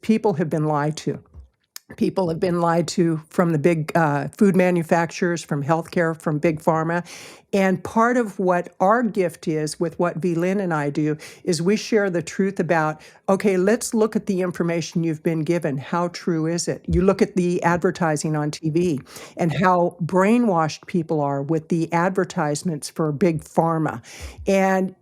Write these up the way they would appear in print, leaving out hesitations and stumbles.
people have been lied to. People have been lied to from the big food manufacturers, from healthcare, from big pharma. And part of what our gift is with what VLynn and I do is we share the truth about, okay, let's look at the information you've been given. How true is it? You look at the advertising on TV and how brainwashed people are with the advertisements for big pharma. And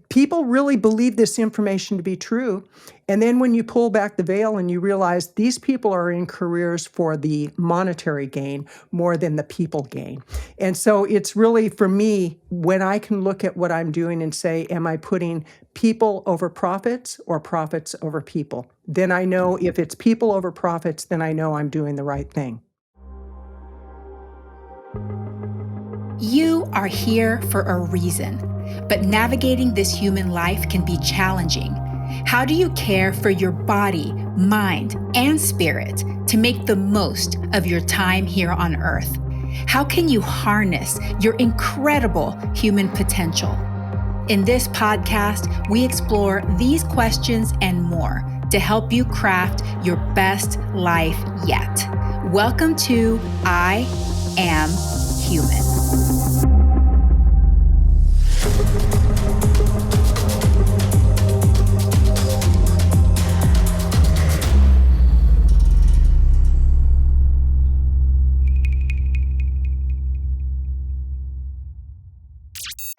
people really believe this information to be true. And then when you pull back the veil and you realize these people are in careers for the monetary gain more than the people gain. And so it's really, for me, when I can look at what I'm doing and say, am I putting people over profits or profits over people? Then I know if it's people over profits, then I know I'm doing the right thing. You are here for a reason, but navigating this human life can be challenging. How do you care for your body, mind, and spirit to make the most of your time here on Earth? How can you harness your incredible human potential? In this podcast, we explore these questions and more to help you craft your best life yet. Welcome to I Am Human.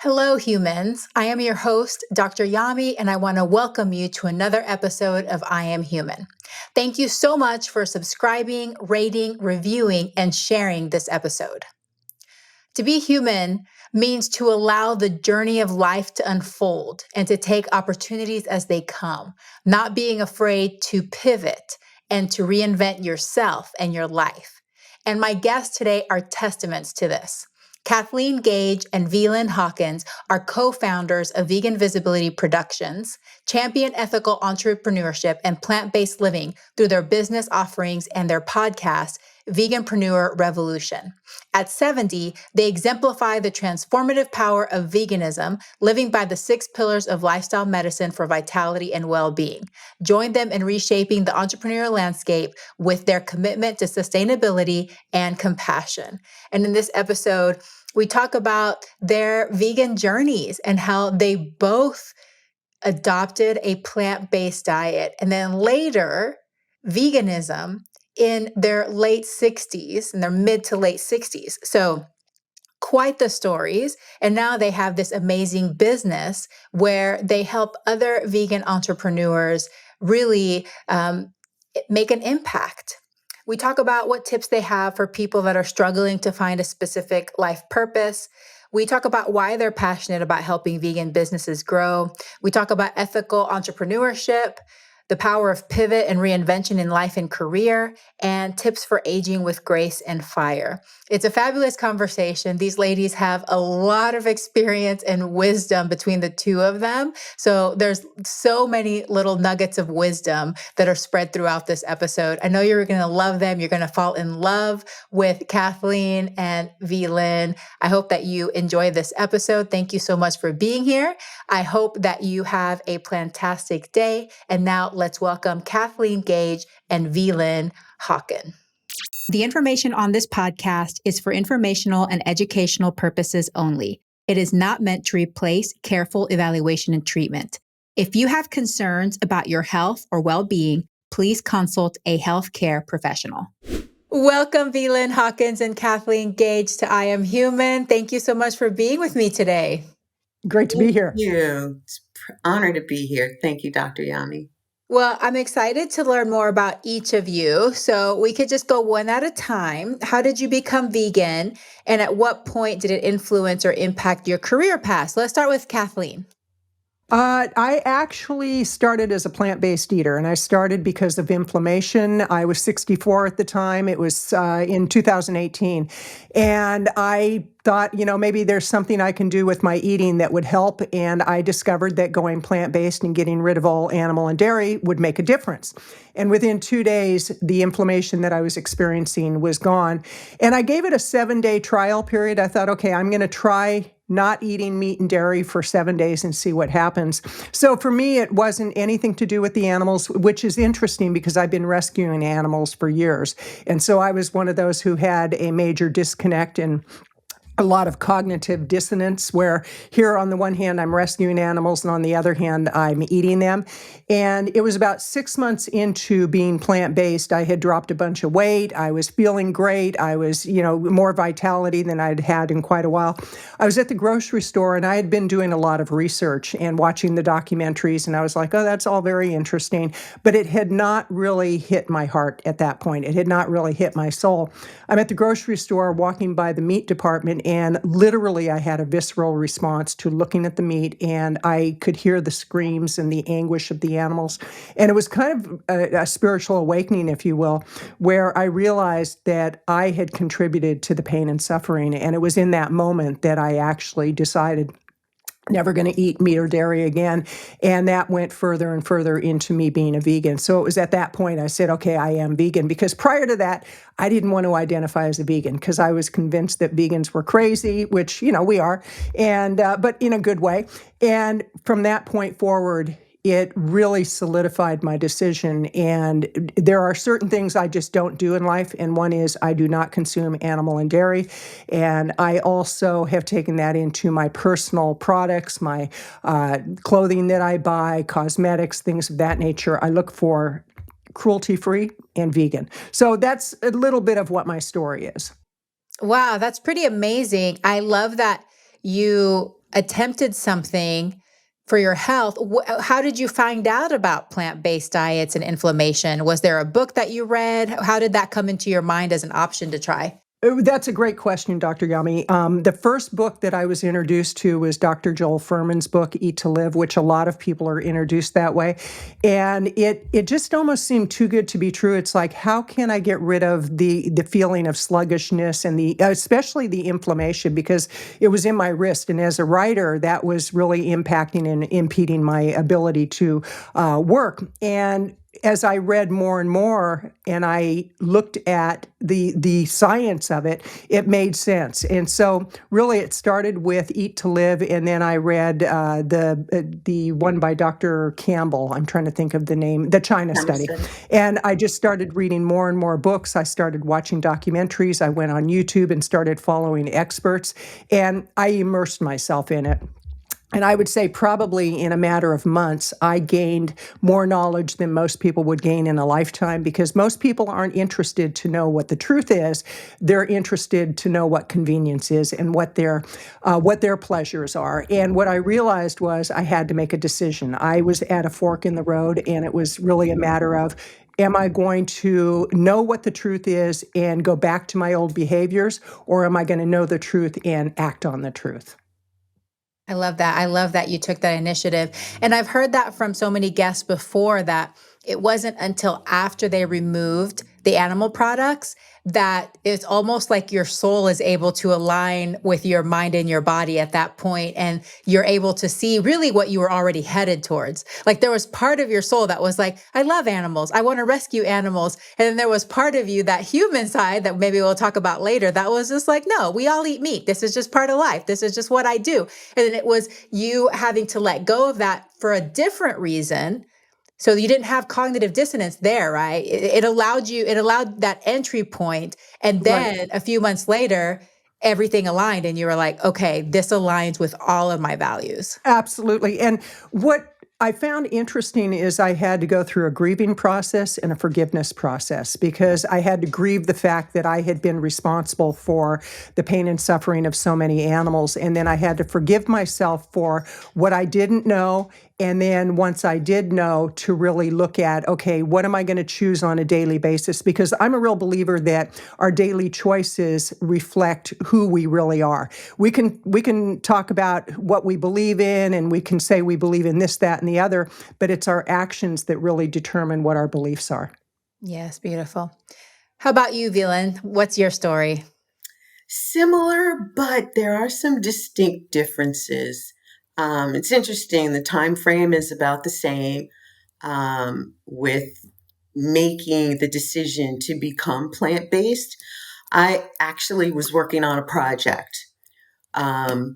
Hello, humans. I am your host, Dr. Yami, and I want to welcome you to another episode of I Am Human. Thank you so much for subscribing, rating, reviewing, and sharing this episode. To be human means to allow the journey of life to unfold and to take opportunities as they come, not being afraid to pivot and to reinvent yourself and your life. And my guests today are testaments to this. Kathleen Gage and VLynn Hawkins are co-founders of Vegan Visibility Productions, champion ethical entrepreneurship and plant-based living through their business offerings and their podcast, Veganpreneur REVOLUTION. At 70, they exemplify the transformative power of veganism, living by the 6 pillars of lifestyle medicine for vitality and well-being. Join them in reshaping the entrepreneurial landscape with their commitment to sustainability and compassion. And in this episode, we talk about their vegan journeys and how they both adopted a plant-based diet. And then later, veganism in their late 60s, in their mid to late 60s. So quite the stories. And now they have this amazing business where they help other vegan entrepreneurs really make an impact. We talk about what tips they have for people that are struggling to find a specific life purpose. We talk about why they're passionate about helping vegan businesses grow. We talk about ethical entrepreneurship, the power of pivot and reinvention in life and career, and tips for aging with grace and fire. It's a fabulous conversation. These ladies have a lot of experience and wisdom between the two of them. So there's so many little nuggets of wisdom that are spread throughout this episode. I know you're going to love them. You're going to fall in love with Kathleen and VLynn. I hope that you enjoy this episode. Thank you so much for being here. I hope that you have a fantastic day. And now let's welcome Kathleen Gage and VLynn Hawkins. The information on this podcast is for informational and educational purposes only. It is not meant to replace careful evaluation and treatment. If you have concerns about your health or well-being, please consult a healthcare professional. Welcome, VLynn Hawkins and Kathleen Gage to I Am Human. Thank you so much for being with me today. Great to be here. Thank you. It's an honor to be here. Thank you, Dr. Yami. Well, I'm excited to learn more about each of you. So we could just go one at a time. How did you become vegan? And at what point did it influence or impact your career path? Let's start with Kathleen. I actually started as a plant-based eater, and I started because of inflammation. I was 64 at the time. It was in 2018. And I thought, maybe there's something I can do with my eating that would help. And I discovered that going plant-based and getting rid of all animal and dairy would make a difference. And within 2 days, the inflammation that I was experiencing was gone. And I gave it a 7-day trial period. I thought, okay, I'm going to try not eating meat and dairy for 7 days and see what happens. So for me, it wasn't anything to do with the animals, which is interesting because I've been rescuing animals for years. And so I was one of those who had a major disconnect and a lot of cognitive dissonance where here on the one hand, I'm rescuing animals and on the other hand, I'm eating them. And it was about 6 months into being plant-based, I had dropped a bunch of weight. I was feeling great. I was, more vitality than I'd had in quite a while. I was at the grocery store and I had been doing a lot of research and watching the documentaries. And I was like, oh, that's all very interesting. But it had not really hit my heart at that point. It had not really hit my soul. I'm at the grocery store walking by the meat department, and literally I had a visceral response to looking at the meat, and I could hear the screams and the anguish of the animals. And it was kind of a spiritual awakening, if you will, where I realized that I had contributed to the pain and suffering. And it was in that moment that I actually decided never going to eat meat or dairy again. And that went further and further into me being a vegan. So it was at that point I said, okay, I am vegan. Because prior to that, I didn't want to identify as a vegan because I was convinced that vegans were crazy, which, we are, and but in a good way. And from that point forward, it really solidified my decision. And there are certain things I just don't do in life. And one is I do not consume animal and dairy. And I also have taken that into my personal products, my clothing that I buy, cosmetics, things of that nature. I look for cruelty-free and vegan. So that's a little bit of what my story is. Wow, that's pretty amazing. I love that you attempted something for your health. How did you find out about plant-based diets and inflammation? Was there a book that you read? How did that come into your mind as an option to try? That's a great question, Dr. Yami. The first book that I was introduced to was Dr. Joel Fuhrman's book, Eat to Live, which a lot of people are introduced that way. And it just almost seemed too good to be true. It's like, how can I get rid of the feeling of sluggishness and especially the inflammation, because it was in my wrist. And as a writer, that was really impacting and impeding my ability to work. And as I read more and more and I looked at the science of it, it made sense. And so really it started with Eat to Live, and then I read the one by Dr. Campbell. I'm trying to think of the name, the China Study. And I just started reading more and more books. I started watching documentaries. I went on YouTube and started following experts, and I immersed myself in it. And I would say probably in a matter of months, I gained more knowledge than most people would gain in a lifetime, because most people aren't interested to know what the truth is. They're interested to know what convenience is and what their pleasures are. And what I realized was I had to make a decision. I was at a fork in the road, and it was really a matter of, am I going to know what the truth is and go back to my old behaviors, or am I going to know the truth and act on the truth? I love that. I love that you took that initiative. And I've heard that from so many guests before, that it wasn't until after they removed the animal products that it's almost like your soul is able to align with your mind and your body at that point, and you're able to see really what you were already headed towards. Like there was part of your soul that was like, I love animals. I want to rescue animals. And then there was part of you, that human side that maybe we'll talk about later, that was just like, no, we all eat meat. This is just part of life. This is just what I do. And then it was you having to let go of that for a different reason. So you didn't have cognitive dissonance there, right? It allowed that entry point. And then Right. a few months later, everything aligned and you were like, okay, this aligns with all of my values. Absolutely. And what I found interesting is I had to go through a grieving process and a forgiveness process, because I had to grieve the fact that I had been responsible for the pain and suffering of so many animals. And then I had to forgive myself for what I didn't know. And then once I did know, to really look at, okay, what am I going to choose on a daily basis? Because I'm a real believer that our daily choices reflect who we really are. We can talk about what we believe in, and we can say we believe in this, that, and the other, but it's our actions that really determine what our beliefs are. Yes, beautiful. How about you, VLynn? What's your story? Similar, but there are some distinct differences. It's interesting. The time frame is about the same, with making the decision to become plant-based. I actually was working on a project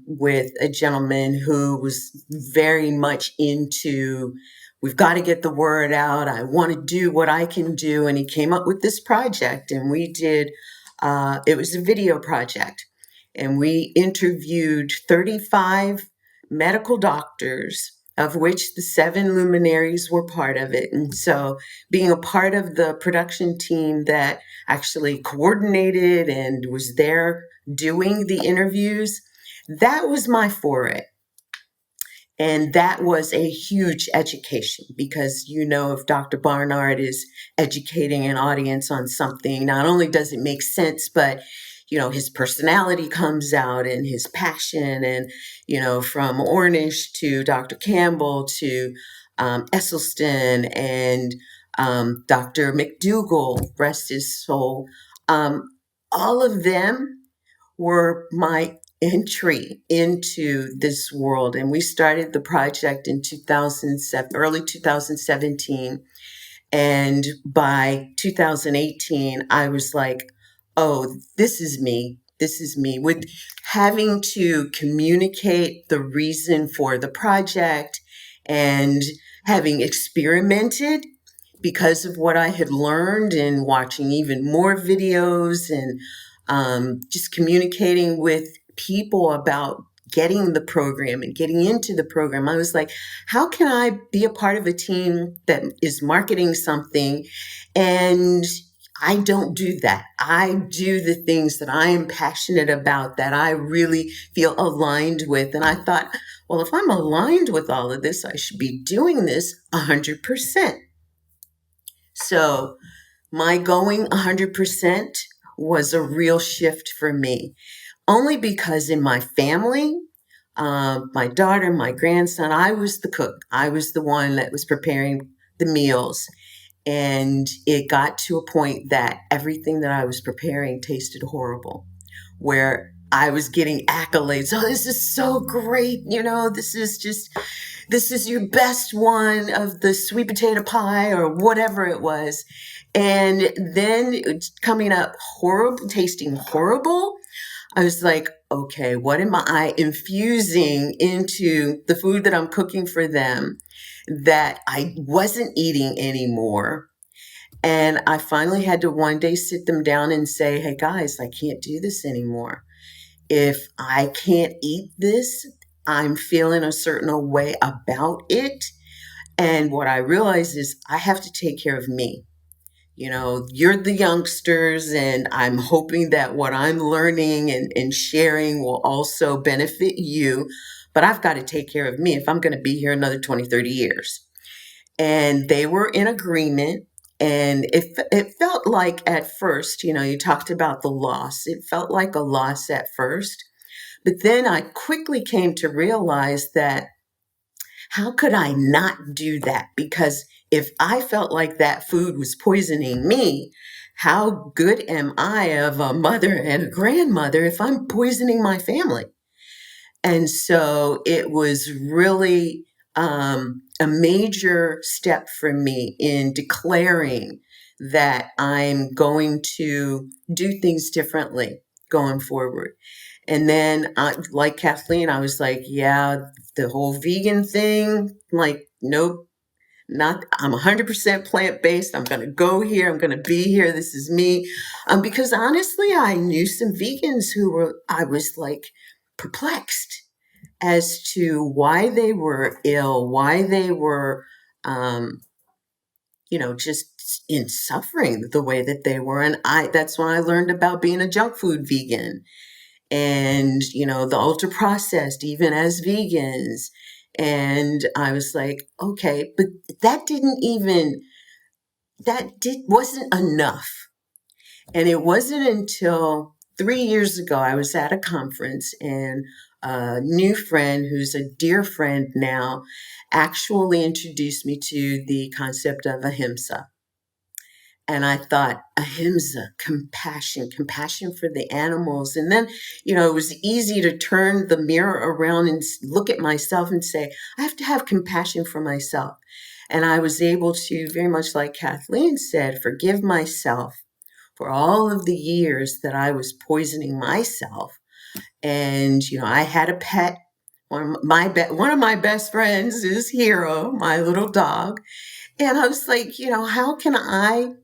with a gentleman who was very much into, we've got to get the word out. I want to do what I can do. And he came up with this project, and we did, it was a video project. And we interviewed 35 medical doctors, of which the 7 luminaries were part of it. And so being a part of the production team that actually coordinated and was there doing the interviews, that was my foray. And that was a huge education because, if Dr. Barnard is educating an audience on something, not only does it make sense, but, his personality comes out and his passion. And, from Ornish to Dr. Campbell to Esselstyn and Dr. McDougall, rest his soul, all of them were my entry into this world. And we started the project in 2007, early 2017. And by 2018, I was like, oh, this is me. This is me. With having to communicate the reason for the project and having experimented because of what I had learned and watching even more videos and just communicating with people about getting the program and getting into the program. I was like, how can I be a part of a team that is marketing something? And I don't do that. I do the things that I am passionate about, that I really feel aligned with. And I thought, well, if I'm aligned with all of this, I should be doing this 100%. So my going 100% was a real shift for me, only because in my family, my daughter, my grandson, I was the cook. I was the one that was preparing the meals. And it got to a point that everything that I was preparing tasted horrible, where I was getting accolades. Oh, this is so great. This is your best one of the sweet potato pie or whatever it was. And then it's coming up horrible, tasting horrible. I was like, okay, what am I infusing into the food that I'm cooking for them that I wasn't eating anymore? And I finally had to one day sit them down and say, hey guys, I can't do this anymore. If I can't eat this, I'm feeling a certain way about it. And what I realized is I have to take care of me. You're the youngsters, and I'm hoping that what I'm learning and sharing will also benefit you. But I've got to take care of me if I'm going to be here another 20, 30 years. And they were in agreement. And it felt like at first, you talked about the loss. It felt like a loss at first. But then I quickly came to realize that how could I not do that? Because if I felt like that food was poisoning me, how good am I of a mother and a grandmother if I'm poisoning my family? And so it was really a major step for me in declaring that I'm going to do things differently going forward. And then, like Kathleen, I was like, yeah, the whole vegan thing, like, nope, I'm 100% plant-based. I'm going to go here. I'm going to be here. This is me. Because honestly, I knew some vegans I was like perplexed as to why they were ill, why they were, just in suffering the way that they were. And that's when I learned about being a junk food vegan and, the ultra processed, even as vegans. And I was like, okay, but wasn't enough. And it wasn't until 3 years ago, I was at a conference and a new friend who's a dear friend now actually introduced me to the concept of Ahimsa. And I thought, Ahimsa, compassion for the animals. And then, it was easy to turn the mirror around and look at myself and say, I have to have compassion for myself. And I was able to, very much like Kathleen said, forgive myself for all of the years that I was poisoning myself. And, I had a pet. One of my best friends is Hero, my little dog. And I was like, how can I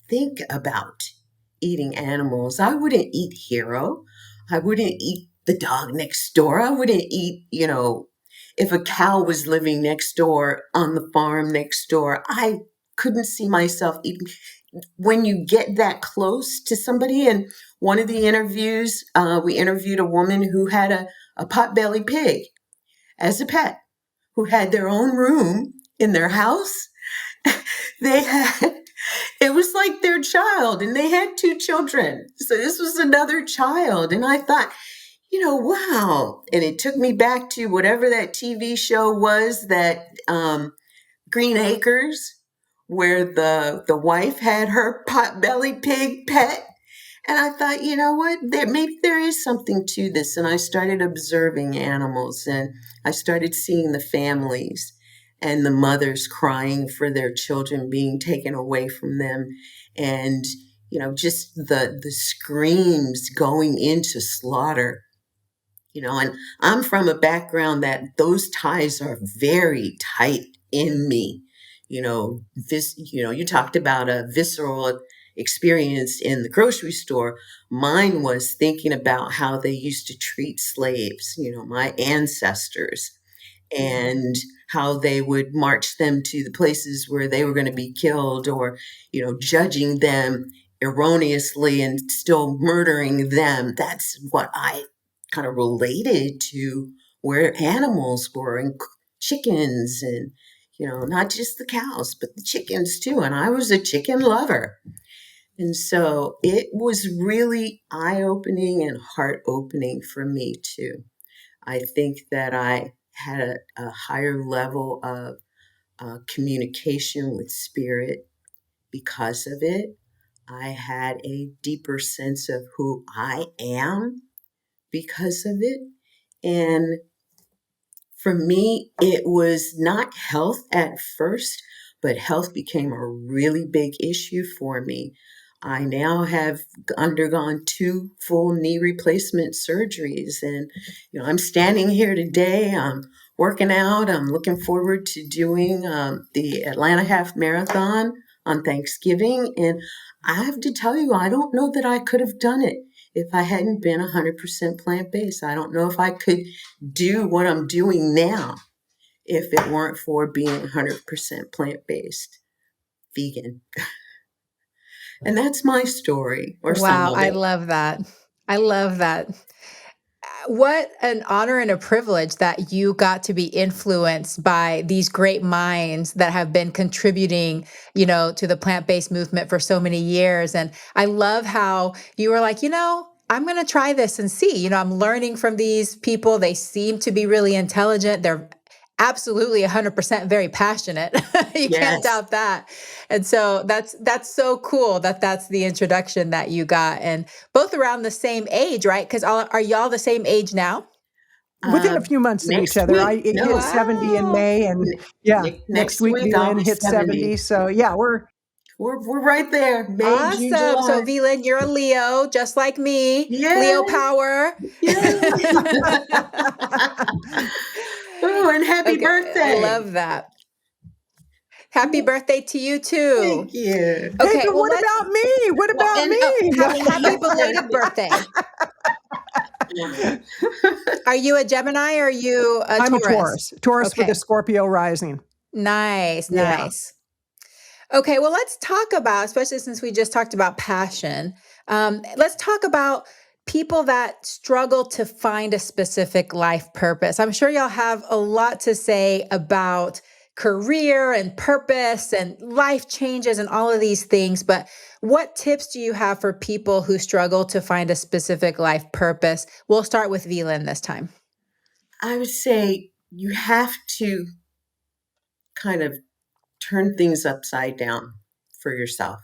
think about eating animals? I wouldn't eat Hero. I wouldn't eat the dog next door. I wouldn't eat, if a cow was living next door on the farm next door. I couldn't see myself eating. When you get that close to somebody, and one of the interviews, we interviewed a woman who had a potbelly pig as a pet, who had their own room in their house. They had, it was like their child, and they had 2 children. So this was another child. And I thought, wow. And it took me back to whatever that TV show was, that Green Acres, where the wife had her potbelly pig pet. And I thought, what? Maybe there is something to this. And I started observing animals, and I started seeing the families and the mothers crying for their children being taken away from them. And, just the screams going into slaughter. And I'm from a background that those ties are very tight in me. You talked about a visceral experience in the grocery store. Mine was thinking about how they used to treat slaves, my ancestors, and how they would march them to the places where they were going to be killed, or, judging them erroneously and still murdering them. That's what I kind of related to, where animals were, and chickens, and, not just the cows, but the chickens too. And I was a chicken lover. And so it was really eye-opening and heart-opening for me too. I think that I had a higher level of communication with spirit because of it. I had a deeper sense of who I am because of it. And for me, it was not health at first, but health became a really big issue for me. I now have undergone 2 full knee replacement surgeries, and I'm standing here today. I'm working out. I'm looking forward to doing the Atlanta Half Marathon on Thanksgiving, and I have to tell you, I don't know that I could have done it if I hadn't been 100% plant-based. I don't know if I could do what I'm doing now if it weren't for being 100% plant-based, vegan. And that's my story, or some Wow, of I it. love that. I love that. What an honor and a privilege that you got to be influenced by these great minds that have been contributing, to the plant-based movement for so many years. And I love how you were like, I'm going to try this and see. I'm learning from these people. They seem to be really intelligent. They're absolutely 100% very passionate. You can't Yes. doubt that. And so that's so cool that that's the introduction that you got, and both around the same age, right? Because are y'all the same age now? Within a few months of each Next other. I week. hit No, 70 in Wow. May, and yeah, next next week week I'll VLynn be hit 70. 70. So yeah, We're right there. May, June, Awesome. So July. VLynn, you're a Leo, just like me. Yeah, Leo power. yeah. Oh, and happy Okay, I birthday. love that. Happy birthday to you Thank too. you. hey, Okay, but well what let's about me? What well about and happy belated birthday. Yeah. Are you a Gemini or are you a I'm a Taurus? Taurus with a Okay. Scorpio rising. Nice, Yeah. nice. Okay, well, let's talk about, especially since we just talked about passion, let's talk about people that struggle to find a specific life purpose. I'm sure y'all have a lot to say about career and purpose and life changes and all of these things, but what tips do you have for people who struggle to find a specific life purpose? We'll start with VLynn this time. I would say you have to kind of turn things upside down. for yourself.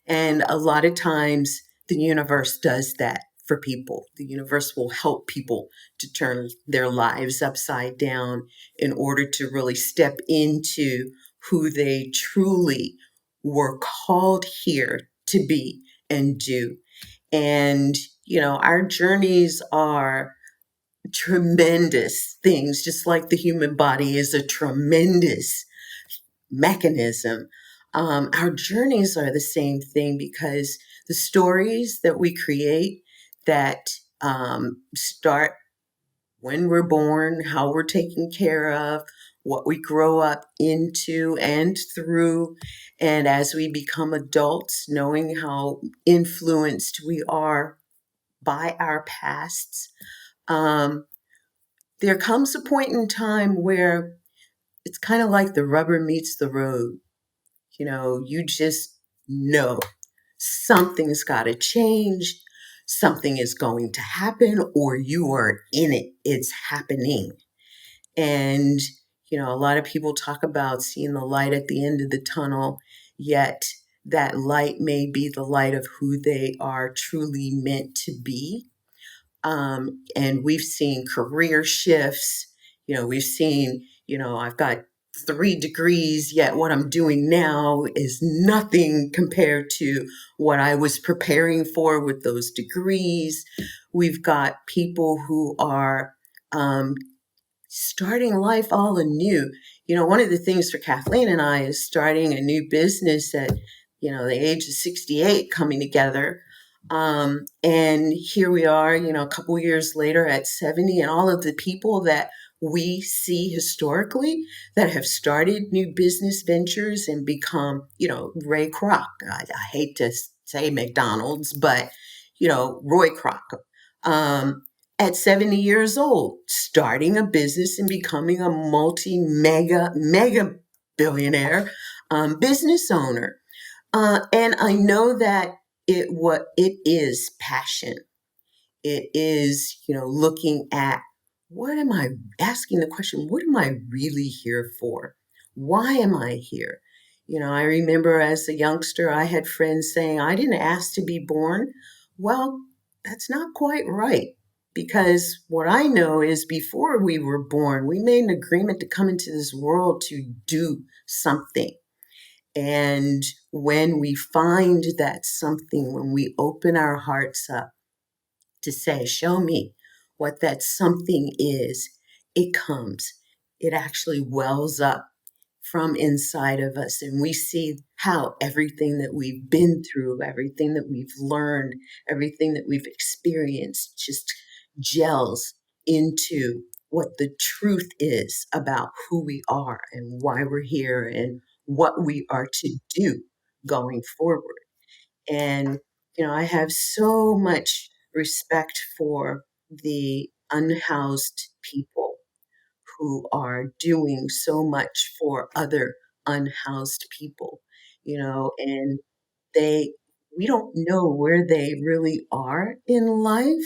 And a lot of times the universe does that for people. The universe will help people to turn their lives upside down in order to really step into who they truly were called here to be and do. And, our journeys are tremendous things, just like the human body is a tremendous mechanism. Our journeys are the same thing, because the stories that we create that start when we're born, how we're taken care of, what we grow up into and through, and as we become adults, knowing how influenced we are by our pasts. There comes a point in time where it's kind of like the rubber meets the road. You just know something's got to change, something is going to happen, or you are in it. It's happening. And, a lot of people talk about seeing the light at the end of the tunnel, yet that light may be the light of who they are truly meant to be. And we've seen career shifts. We've seen, I've got 3 degrees, yet what I'm doing now is nothing compared to what I was preparing for with those degrees. We've got people who are starting life all anew. One of the things for Kathleen and I is starting a new business at, the age of 68, coming together. And here we are, a couple years later at 70, and all of the people that we see historically that have started new business ventures and become, Ray Kroc. I hate to say McDonald's, but, Roy Kroc. At 70 years old, starting a business and becoming a mega billionaire business owner. And I know that it is passion. It is, looking at asking the question, what am I really here for? Why am I here? I remember as a youngster, I had friends saying, I didn't ask to be born. Well, that's not quite right. Because what I know is before we were born, we made an agreement to come into this world to do something. And when we find that something, when we open our hearts up to say, show me what that something is, it comes. It actually wells up from inside of us. And we see how everything that we've been through, everything that we've learned, everything that we've experienced just gels into what the truth is about who we are and why we're here and what we are to do going forward. And, I have so much respect for the unhoused people who are doing so much for other unhoused people, and we don't know where they really are in life,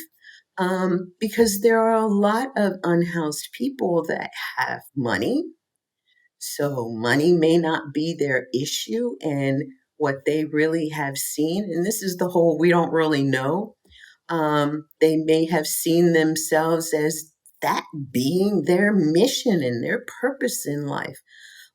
because there are a lot of unhoused people that have money. So money may not be their issue, and what they really have seen, and this is the whole we don't really know, they may have seen themselves as that being their mission and their purpose in life.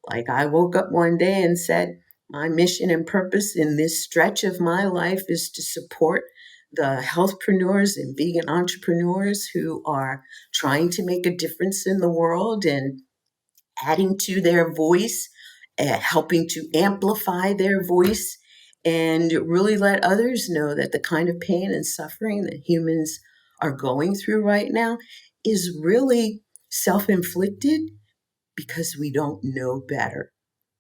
Like I woke up one day and said, my mission and purpose in this stretch of my life is to support the healthpreneurs and vegan entrepreneurs who are trying to make a difference in the world and adding to their voice, helping to amplify their voice, and really let others know that the kind of pain and suffering that humans are going through right now is really self-inflicted because we don't know better,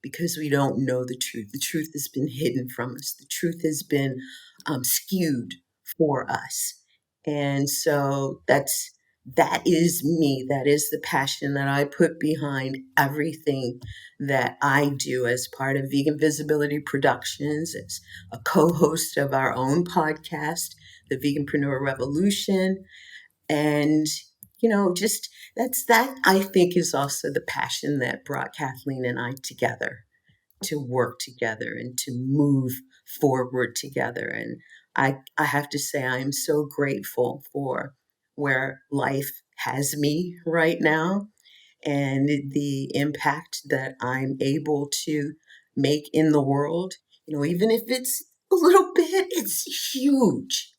because we don't know the truth. The truth has been hidden from us. The truth has been skewed for us. And so that is me. That is the passion that I put behind everything that I do as part of Vegan Visibility Productions, as a co-host of our own podcast, the Veganpreneur Revolution. And, just that I think is also the passion that brought Kathleen and I together. to work together and to move forward together. And I have to say, I am so grateful for where life has me right now and the impact that I'm able to make in the world. Even if it's a little bit, it's huge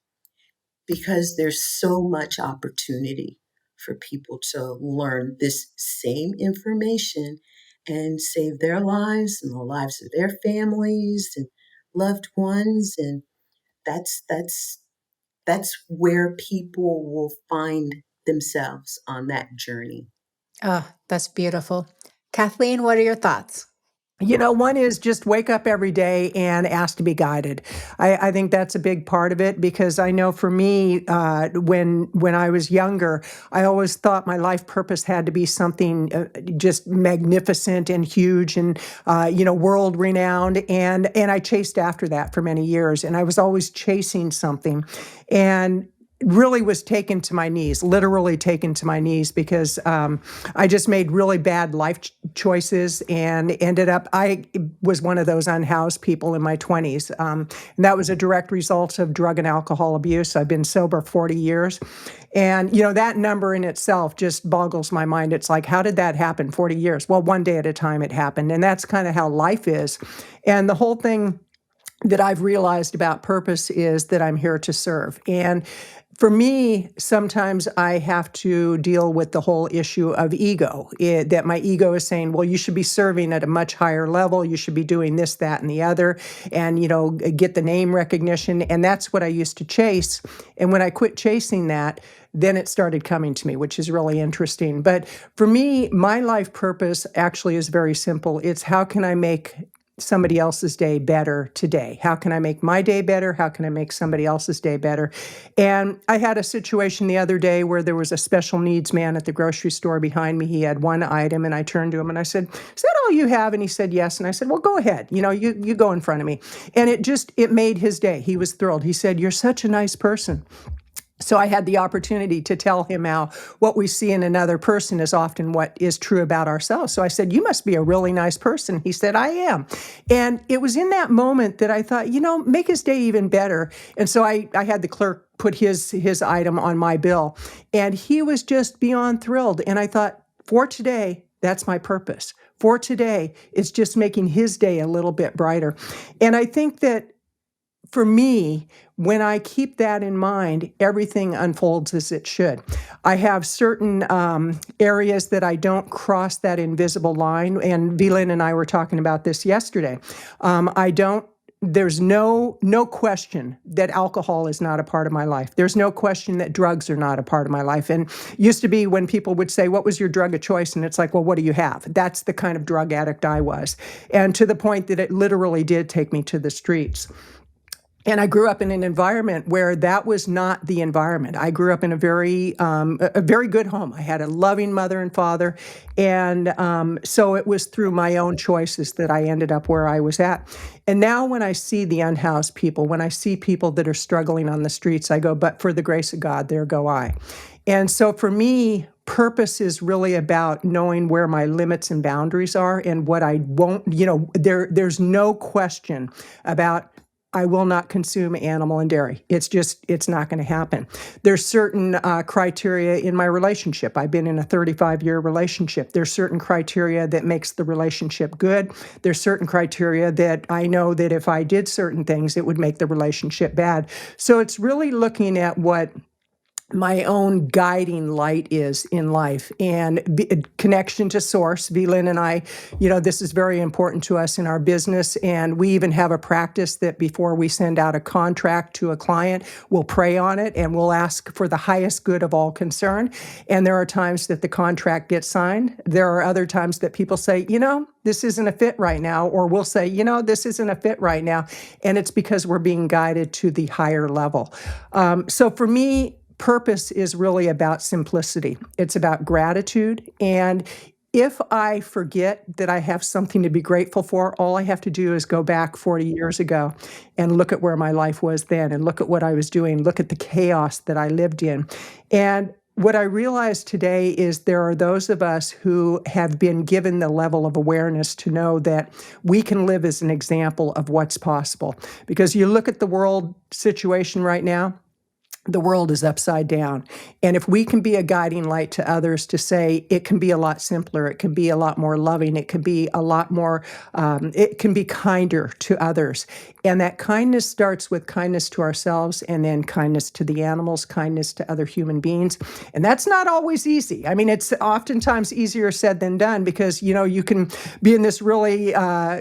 because there's so much opportunity for people to learn this same information and save their lives and the lives of their families and loved ones. And that's where people will find themselves on that journey. Oh, that's beautiful. Kathleen, what are your thoughts? One is just wake up every day and ask to be guided. I think that's a big part of it because I know for me, when I was younger, I always thought my life purpose had to be something just magnificent and huge and world renowned, and I chased after that for many years, and I was always chasing something, and really was taken to my knees, literally taken to my knees because I just made really bad life choices and ended up, I was one of those unhoused people in my 20s. And that was a direct result of drug and alcohol abuse. I've been sober 40 years. And, that number in itself just boggles my mind. It's like, how did that happen? 40 years. Well, one day at a time it happened. And that's kind of how life is. And the whole thing that I've realized about purpose is that I'm here to serve. And for me, sometimes I have to deal with the whole issue of ego, that my ego is saying, well, you should be serving at a much higher level. You should be doing this, that, and the other, and, get the name recognition. And that's what I used to chase. And when I quit chasing that, then it started coming to me, which is really interesting. But for me, my life purpose actually is very simple. It's how can I make somebody else's day better today? How can I make my day better? How can I make somebody else's day better? And I had a situation the other day where there was a special needs man at the grocery store behind me. He had one item, and I turned to him and I said, "Is that all you have?" And he said, "Yes." And I said, "Well, go ahead. You go in front of me." And it made his day. He was thrilled. He said, "You're such a nice person." So I had the opportunity to tell him how what we see in another person is often what is true about ourselves. So I said, "You must be a really nice person." He said, "I am." And it was in that moment that I thought, make his day even better. And so I had the clerk put his item on my bill, and he was just beyond thrilled. And I thought, for today, that's my purpose. For today, it's just making his day a little bit brighter. And I think that for me, when I keep that in mind, everything unfolds as it should. I have certain areas that I don't cross that invisible line, and VLynn and I were talking about this yesterday. There's no question that alcohol is not a part of my life. There's no question that drugs are not a part of my life. And used to be when people would say, "What was your drug of choice?" And it's like, "Well, what do you have?" That's the kind of drug addict I was. And to the point that it literally did take me to the streets. And I grew up in an environment where that was not the environment. I grew up in a very good home. I had a loving mother and father, and so it was through my own choices that I ended up where I was at. And now when I see the unhoused people, when I see people that are struggling on the streets, I go, "But for the grace of God, there go I." And so for me, purpose is really about knowing where my limits and boundaries are and what I won't, there's no question about I will not consume animal and dairy. It's not going to happen. There's certain criteria in my relationship. I've been in a 35-year relationship. There's certain criteria that makes the relationship good. There's certain criteria that I know that if I did certain things, it would make the relationship bad. So it's really looking at what my own guiding light is in life and connection to source. VLynn and I, this is very important to us in our business. And we even have a practice that before we send out a contract to a client, we'll pray on it and we'll ask for the highest good of all concerned. And there are times that the contract gets signed. There are other times that people say, this isn't a fit right now. Or we'll say, this isn't a fit right now. And it's because we're being guided to the higher level. So for me, purpose is really about simplicity. It's about gratitude. And if I forget that I have something to be grateful for, all I have to do is go back 40 years ago and look at where my life was then and look at what I was doing, look at the chaos that I lived in. And what I realize today is there are those of us who have been given the level of awareness to know that we can live as an example of what's possible. Because you look at the world situation right now, the world is upside down. And if we can be a guiding light to others to say it can be a lot simpler, it can be a lot more loving, it can be a lot more, it can be kinder to others. And that kindness starts with kindness to ourselves and then kindness to the animals, kindness to other human beings. And that's not always easy. I mean, it's oftentimes easier said than done because, you can be in this really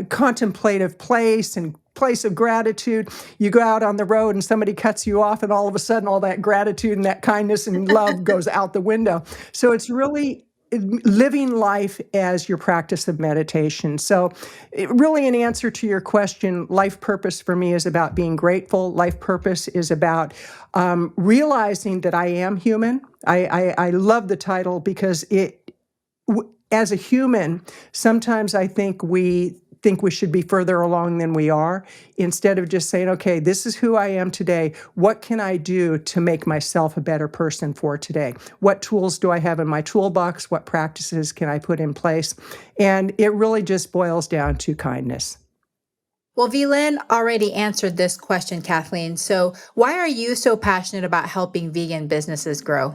contemplative place of gratitude. You go out on the road and somebody cuts you off, and all of a sudden, all that gratitude and that kindness and love goes out the window. So it's really living life as your practice of meditation. So, really, in answer to your question, life purpose for me is about being grateful. Life purpose is about realizing that I am human. I love the title because as a human, sometimes I think we should be further along than we are, instead of just saying, okay, this is who I am today. What can I do to make myself a better person for today? What tools do I have in my toolbox? What practices can I put in place? And it really just boils down to kindness. Well, VLynn already answered this question, Kathleen. So why are you so passionate about helping vegan businesses grow?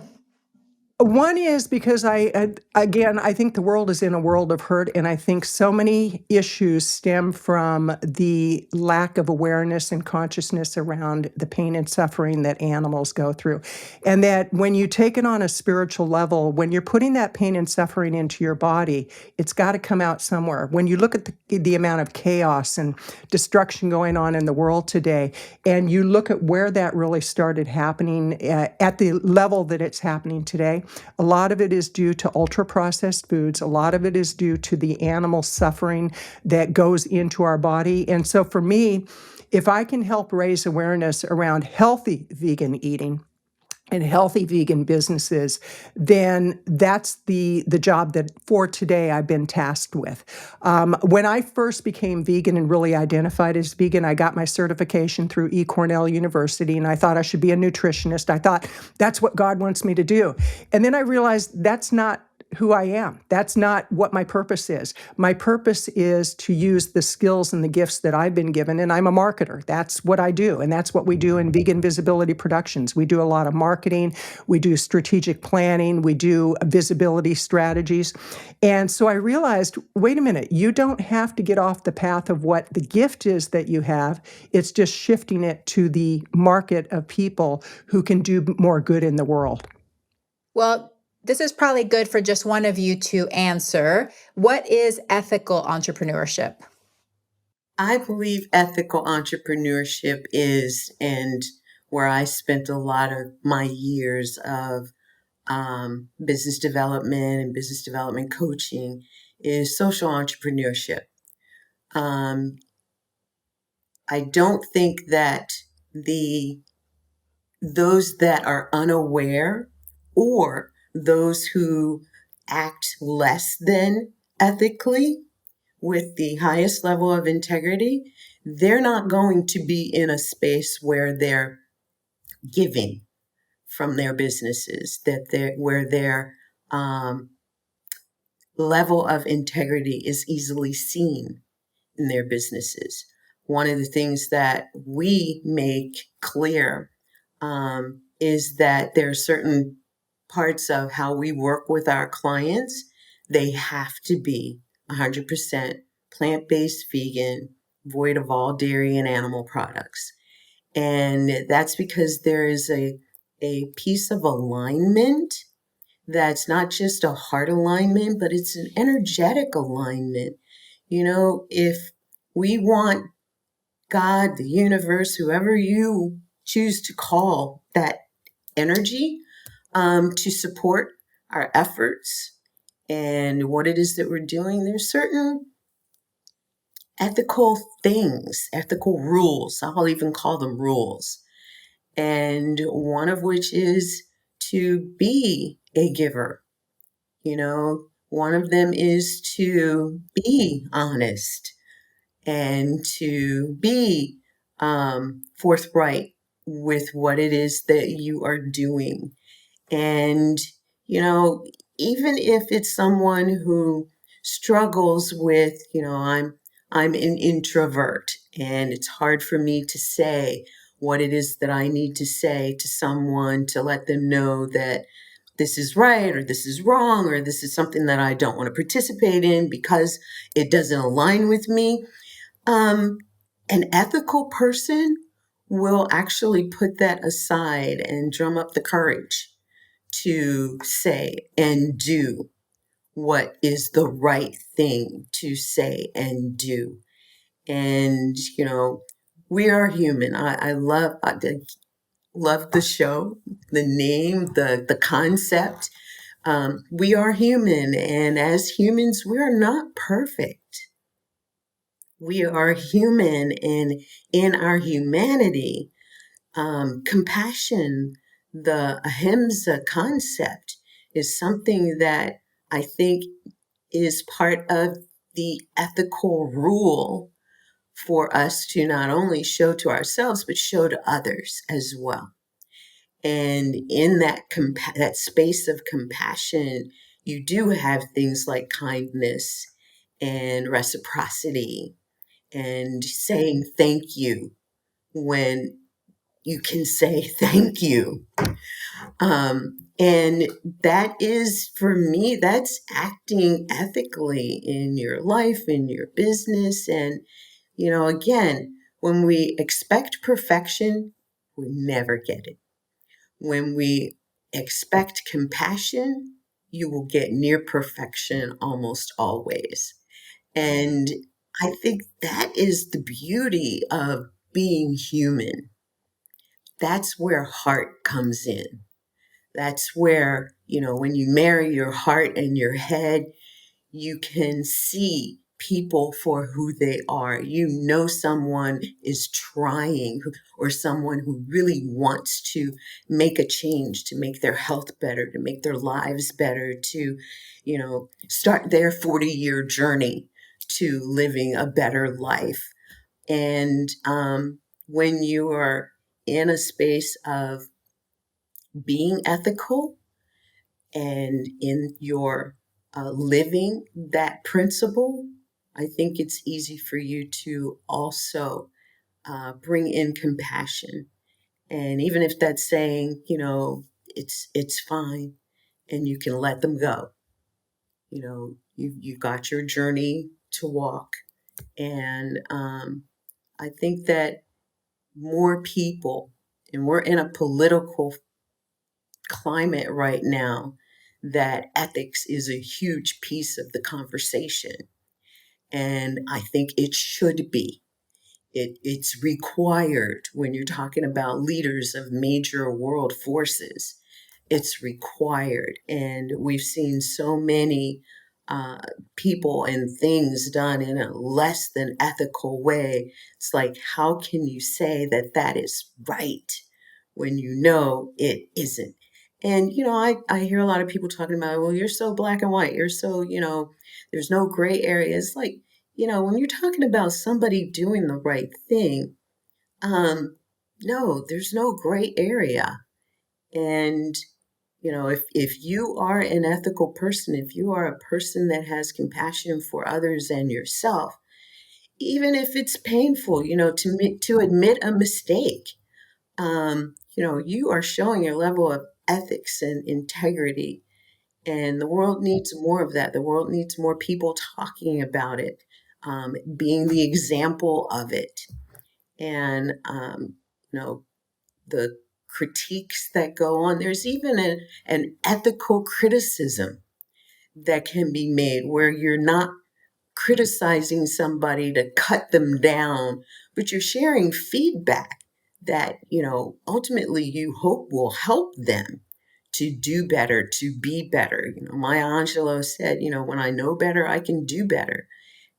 One is because I think the world is in a world of hurt, and I think so many issues stem from the lack of awareness and consciousness around the pain and suffering that animals go through. And that when you take it on a spiritual level, when you're putting that pain and suffering into your body, it's got to come out somewhere. When you look at the amount of chaos and destruction going on in the world today, and you look at where that really started happening at the level that it's happening today, a lot of it is due to ultra-processed foods. A lot of it is due to the animal suffering that goes into our body. And so for me, if I can help raise awareness around healthy vegan eating and healthy vegan businesses, then that's the job that for today I've been tasked with. When I first became vegan and really identified as vegan, I got my certification through Cornell University, and I thought I should be a nutritionist. I thought that's what God wants me to do. And then I realized that's not who I am. That's not what my purpose is. My purpose is to use the skills and the gifts that I've been given, and I'm a marketer. That's what I do, and that's what we do in Vegan Visibility Productions. We do a lot of marketing, we do strategic planning, we do visibility strategies. And so I realized, wait a minute, you don't have to get off the path of what the gift is that you have. It's just shifting it to the market of people who can do more good in the world. Well, this is probably good for just one of you to answer. What is ethical entrepreneurship? I believe ethical entrepreneurship is, and where I spent a lot of my years of business development and business development coaching, is social entrepreneurship. I don't think that those that are unaware or those who act less than ethically with the highest level of integrity, they're not going to be in a space where they're giving from their businesses, where their level of integrity is easily seen in their businesses. One of the things that we make clear is that there are certain parts of how we work with our clients. They have to be 100% plant-based vegan, void of all dairy and animal products. And that's because there is a piece of alignment that's not just a heart alignment, but it's an energetic alignment. If we want God, the universe, whoever you choose to call that energy, to support our efforts and what it is that we're doing, there's certain ethical things, ethical rules. I'll even call them rules. And one of which is to be a giver. One of them is to be honest and to be forthright with what it is that you are doing. And, you know, even if it's someone who struggles with, I'm an introvert and it's hard for me to say what it is that I need to say to someone to let them know that this is right or this is wrong or this is something that I don't want to participate in because it doesn't align with me. Um, an ethical person will actually put that aside and drum up the courage to say and do what is the right thing to say and do. And, we are human. I love the show, the name, the concept. We are human. And as humans, we're not perfect. We are human. And in our humanity, compassion, the Ahimsa concept, is something that I think is part of the ethical rule for us to not only show to ourselves, but show to others as well. And in that space of compassion, you do have things like kindness and reciprocity and saying thank you when you can say thank you. And that is, for me, that's acting ethically in your life, in your business. And, again, when we expect perfection, we never get it. When we expect compassion, you will get near perfection almost always. And I think that is the beauty of being human. That's where heart comes in. That's where, when you marry your heart and your head, you can see people for who they are. You know someone is trying or someone who really wants to make a change, to make their health better, to make their lives better, to, start their 40-year journey to living a better life. And when you are in a space of being ethical and in your living that principle, I think it's easy for you to also bring in compassion. And even if that's saying, it's fine, and you can let them go. You've got your journey to walk, and I think that more people, and we're in a political climate right now that ethics is a huge piece of the conversation. And I think it should be. It's required when you're talking about leaders of major world forces. It's required. And we've seen so many uh, people and things done in a less than ethical way. It's like, how can you say that that is right when you know it isn't? And, I hear a lot of people talking about, well, you're so black and white. You're so, there's no gray areas. Like, when you're talking about somebody doing the right thing, no, there's no gray area. And, if you are an ethical person, if you are a person that has compassion for others and yourself, even if it's painful, to admit a mistake, you are showing your level of ethics and integrity. And the world needs more of that. The world needs more people talking about it, being the example of it. And, the critiques that go on, there's even an ethical criticism that can be made where you're not criticizing somebody to cut them down, but you're sharing feedback that, ultimately you hope will help them to do better, to be better. Maya Angelou said, when I know better, I can do better.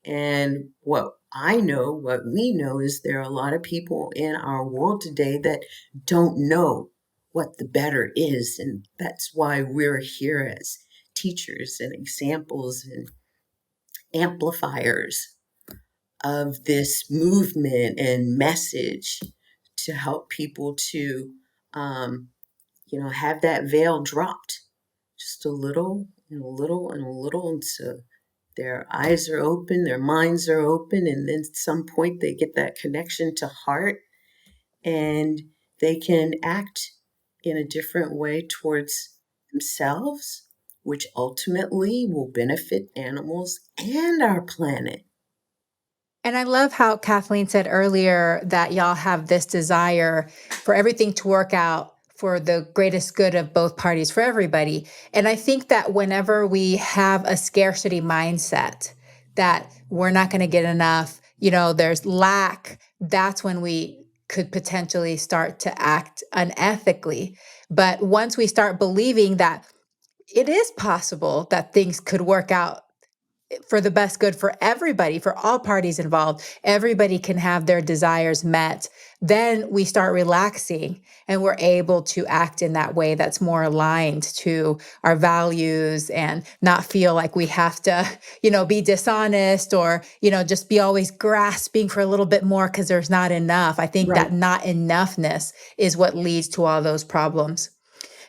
And what we know is there are a lot of people in our world today that don't know what the better is. And that's why we're here as teachers and examples and amplifiers of this movement and message to help people to, have that veil dropped just a little and a little and a little. And so their eyes are open, their minds are open. And then at some point they get that connection to heart and they can act in a different way towards themselves, which ultimately will benefit animals and our planet. And I love how Kathleen said earlier that y'all have this desire for everything to work out for the greatest good of both parties, for everybody. And I think that whenever we have a scarcity mindset, that we're not going to get enough, there's lack, that's when we could potentially start to act unethically. But once we start believing that it is possible that things could work out for the best good for everybody, for all parties involved, everybody can have their desires met, then we start relaxing and we're able to act in that way that's more aligned to our values and not feel like we have to, be dishonest or, just be always grasping for a little bit more because there's not enough. I think Right. that not enoughness is what leads to all those problems.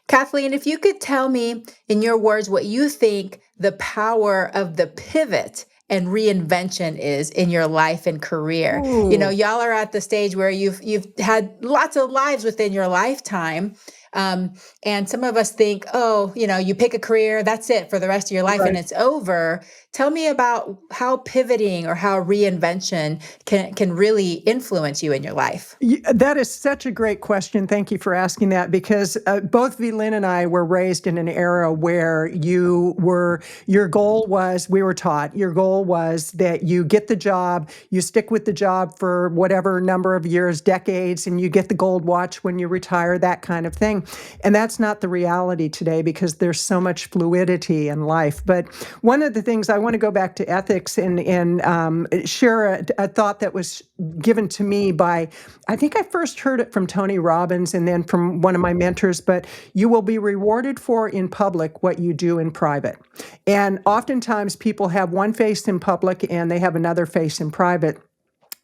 Kathleen, if you could tell me in your words what you think the power of the pivot and reinvention is in your life and career. Ooh. Y'all are at the stage where you've had lots of lives within your lifetime. And some of us think, oh, you pick a career, that's it for the rest of your life and Right. it's over. Tell me about how pivoting or how reinvention can really influence you in your life. That is such a great question. Thank you for asking that because both VLynn and I were raised in an era where your goal was, we were taught, your goal was that you get the job, you stick with the job for whatever number of years, decades, and you get the gold watch when you retire, that kind of thing. And that's not the reality today because there's so much fluidity in life. But one of the things I want to go back to ethics and share a thought that was given to me by, I think I first heard it from Tony Robbins and then from one of my mentors, but you will be rewarded for in public what you do in private. And oftentimes people have one face in public and they have another face in private.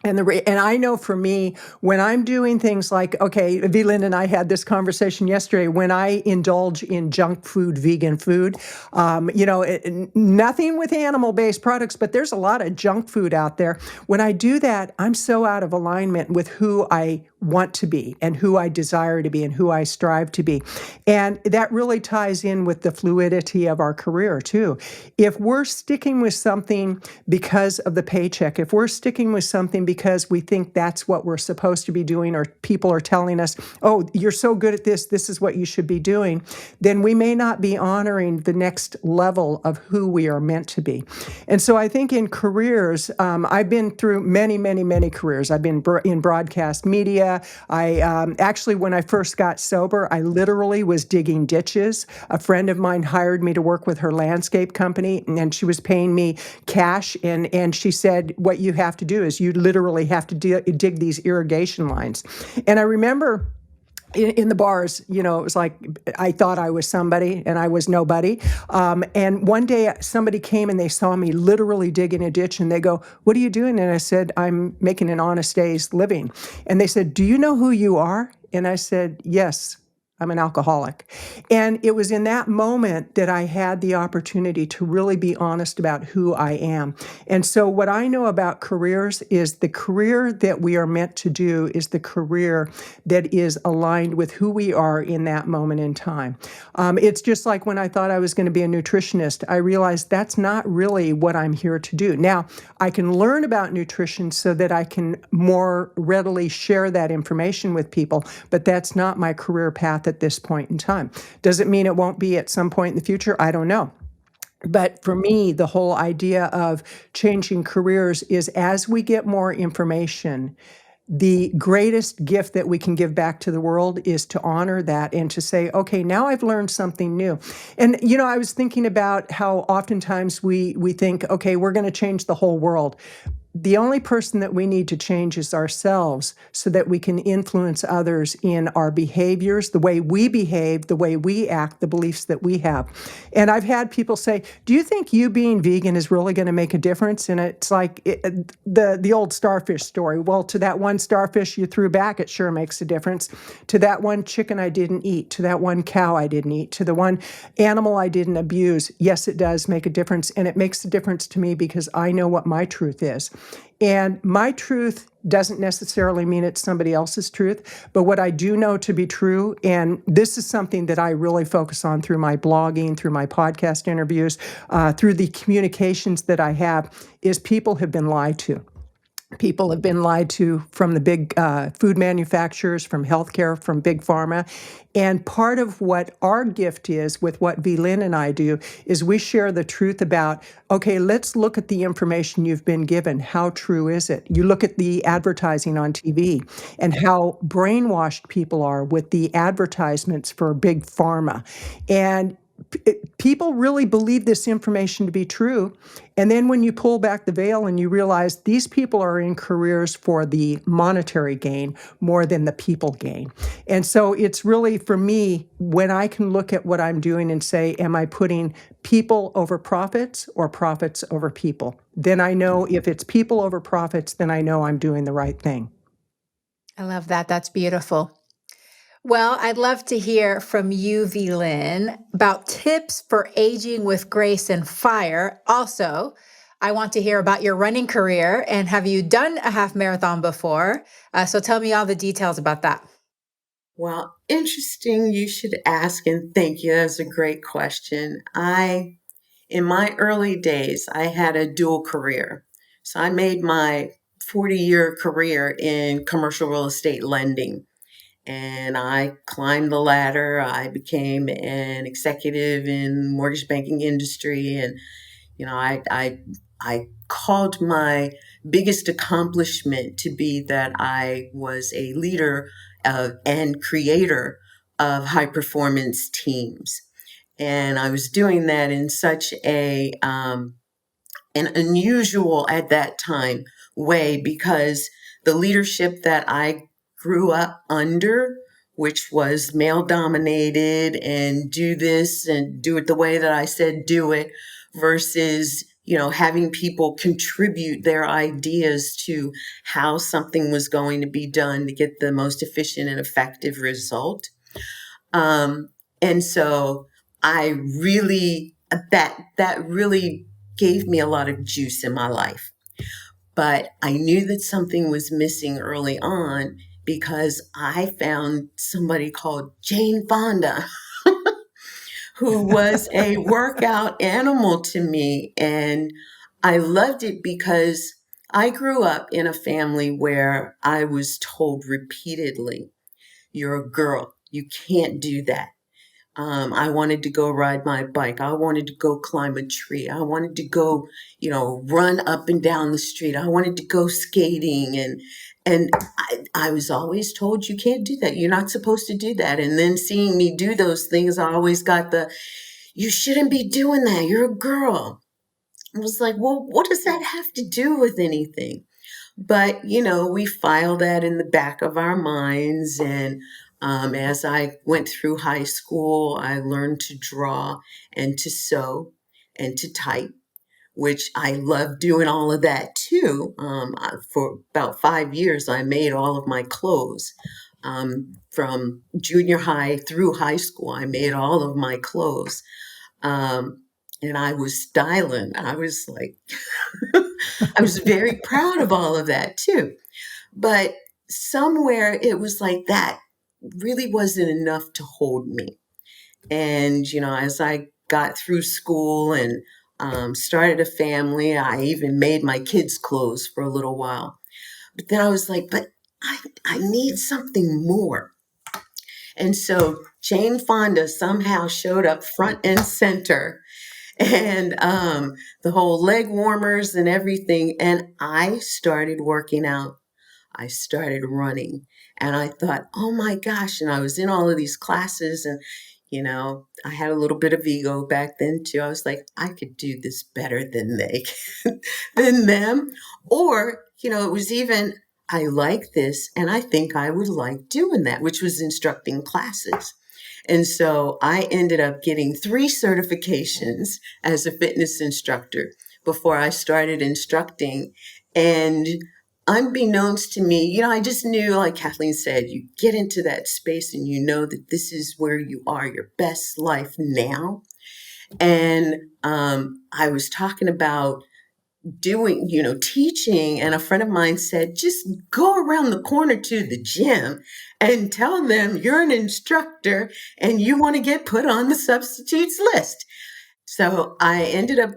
And I know for me, when I'm doing things like, okay, VLynn and I had this conversation yesterday, when I indulge in junk food, vegan food, nothing with animal-based products, but there's a lot of junk food out there. When I do that, I'm so out of alignment with who I want to be and who I desire to be and who I strive to be. And that really ties in with the fluidity of our career too. If we're sticking with something because of the paycheck, if we're sticking with something because we think that's what we're supposed to be doing or people are telling us, oh, you're so good at this, this is what you should be doing, then we may not be honoring the next level of who we are meant to be. And so I think in careers, I've been through many, many, many careers. I've been in broadcast media. I actually, when I first got sober, I literally was digging ditches. A friend of mine hired me to work with her landscape company, and she was paying me cash. And she said, what you have to do is you literally have to dig these irrigation lines. And I remember in the bars, it was like I thought I was somebody and I was nobody. And one day somebody came and they saw me literally digging a ditch and they go, what are you doing? And I said, I'm making an honest day's living. And they said, do you know who you are? And I said, yes. I'm an alcoholic. And it was in that moment that I had the opportunity to really be honest about who I am. And so what I know about careers is the career that we are meant to do is the career that is aligned with who we are in that moment in time. It's just like when I thought I was going to be a nutritionist, I realized that's not really what I'm here to do. Now, I can learn about nutrition so that I can more readily share that information with people, but that's not my career path at this point in time. Does it mean it won't be at some point in the future? I don't know. But for me, the whole idea of changing careers is as we get more information, the greatest gift that we can give back to the world is to honor that and to say, okay, now I've learned something new. And, I was thinking about how oftentimes we think, okay, we're going to change the whole world. the only person that we need to change is ourselves so that we can influence others in our behaviors, the way we behave, the way we act, the beliefs that we have. And I've had people say, do you think you being vegan is really going to make a difference? And it's like the old starfish story. Well, to that one starfish you threw back, it sure makes a difference. To that one chicken I didn't eat, to that one cow I didn't eat, to the one animal I didn't abuse, yes, it does make a difference. And it makes a difference to me because I know what my truth is. And my truth doesn't necessarily mean it's somebody else's truth, but what I do know to be true, and this is something that I really focus on through my blogging, through my podcast interviews, through the communications that I have, is people have been lied to. People have been lied to from the big food manufacturers, from healthcare, from big pharma. And part of what our gift is with what VLynn and I do is we share the truth about, okay, let's look at the information you've been given. How true is it? You look at the advertising on TV and how brainwashed people are with the advertisements for big pharma. And people really believe this information to be true. And then when you pull back the veil and you realize these people are in careers for the monetary gain more than the people gain. And so it's really, for me, when I can look at what I'm doing and say, am I putting people over profits or profits over people? Then I know if it's people over profits, then I know I'm doing the right thing. I love that. That's beautiful. Well, I'd love to hear from you, VLynn, about tips for aging with grace and fire. Also, I want to hear about your running career and have you done a half marathon before? So tell me all the details about that. Well, interesting you should ask, and thank you. That's a great question. In my early days, I had a dual career. So I made my 40-year career in commercial real estate lending. And I climbed the ladder. I became an executive in mortgage banking industry. And, I called my biggest accomplishment to be that I was a leader and creator of high performance teams. And I was doing that in such an unusual at that time way, because the leadership that I grew up under, which was male dominated and do this and do it the way that I said do it, versus having people contribute their ideas to how something was going to be done to get the most efficient and effective result. And so I really, that really gave me a lot of juice in my life. But I knew that something was missing early on because I found somebody called Jane Fonda, who was a workout animal to me. And I loved it because I grew up in a family where I was told repeatedly, you're a girl, you can't do that. I wanted to go ride my bike. I wanted to go climb a tree. I wanted to go, run up and down the street. I wanted to go skating. And I was always told you can't do that. You're not supposed to do that. And then seeing me do those things, I always got you shouldn't be doing that. You're a girl. I was like, well, what does that have to do with anything? But, we file that in the back of our minds. And as I went through high school, I learned to draw and to sew and to type, which I love doing all of that too. For about 5 years, I made all of my clothes. From junior high through high school, I made all of my clothes. And I was styling. I was like, I was very proud of all of that too. But somewhere it was like that really wasn't enough to hold me. And, as I got through school and started a family, I even made my kids' clothes for a little while. But then I was like, but I need something more. And so Jane Fonda somehow showed up front and center, and the whole leg warmers and everything. And I started working out. I started running, and I thought, oh my gosh. And I was in all of these classes, and, I had a little bit of ego back then too. I was like, I could do this better than than them. Or, it was even, I like this and I think I would like doing that, which was instructing classes. And so I ended up getting 3 certifications as a fitness instructor before I started instructing. And unbeknownst to me, I just knew, like Kathleen said, you get into that space and you know that this is where you are your best life now. And I was talking about doing, teaching, and a friend of mine said, just go around the corner to the gym and tell them you're an instructor and you want to get put on the substitutes list. So I ended up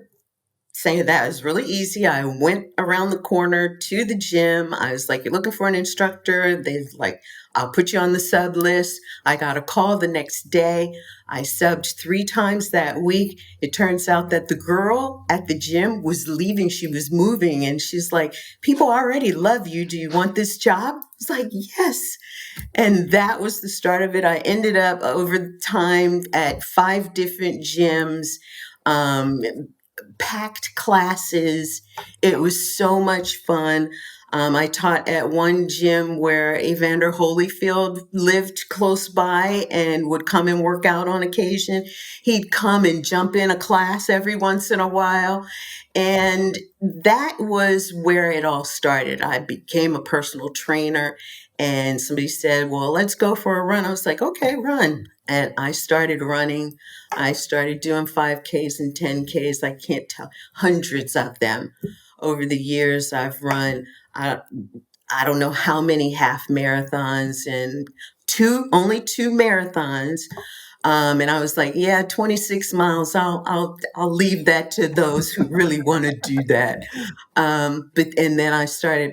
saying that was really easy. I went around the corner to the gym. I was like, you're looking for an instructor? They're like, I'll put you on the sub list. I got a call the next day. I subbed 3 times that week. It turns out that the girl at the gym was leaving. She was moving and she's like, people already love you. Do you want this job? I was like, yes. And that was the start of it. I ended up over time at 5 different gyms. Packed classes. It was so much fun. I taught at one gym where Evander Holyfield lived close by and would come and work out on occasion. He'd come and jump in a class every once in a while. And that was where it all started. I became a personal trainer and somebody said, well, let's go for a run. I was like, okay, run. And I started running. I started doing 5Ks and 10Ks. I can't tell, hundreds of them. Over the years, I've run, I don't know how many half marathons and only 2 marathons. And I was like, yeah, 26 miles. I'll leave that to those who really want to do that. And then I started,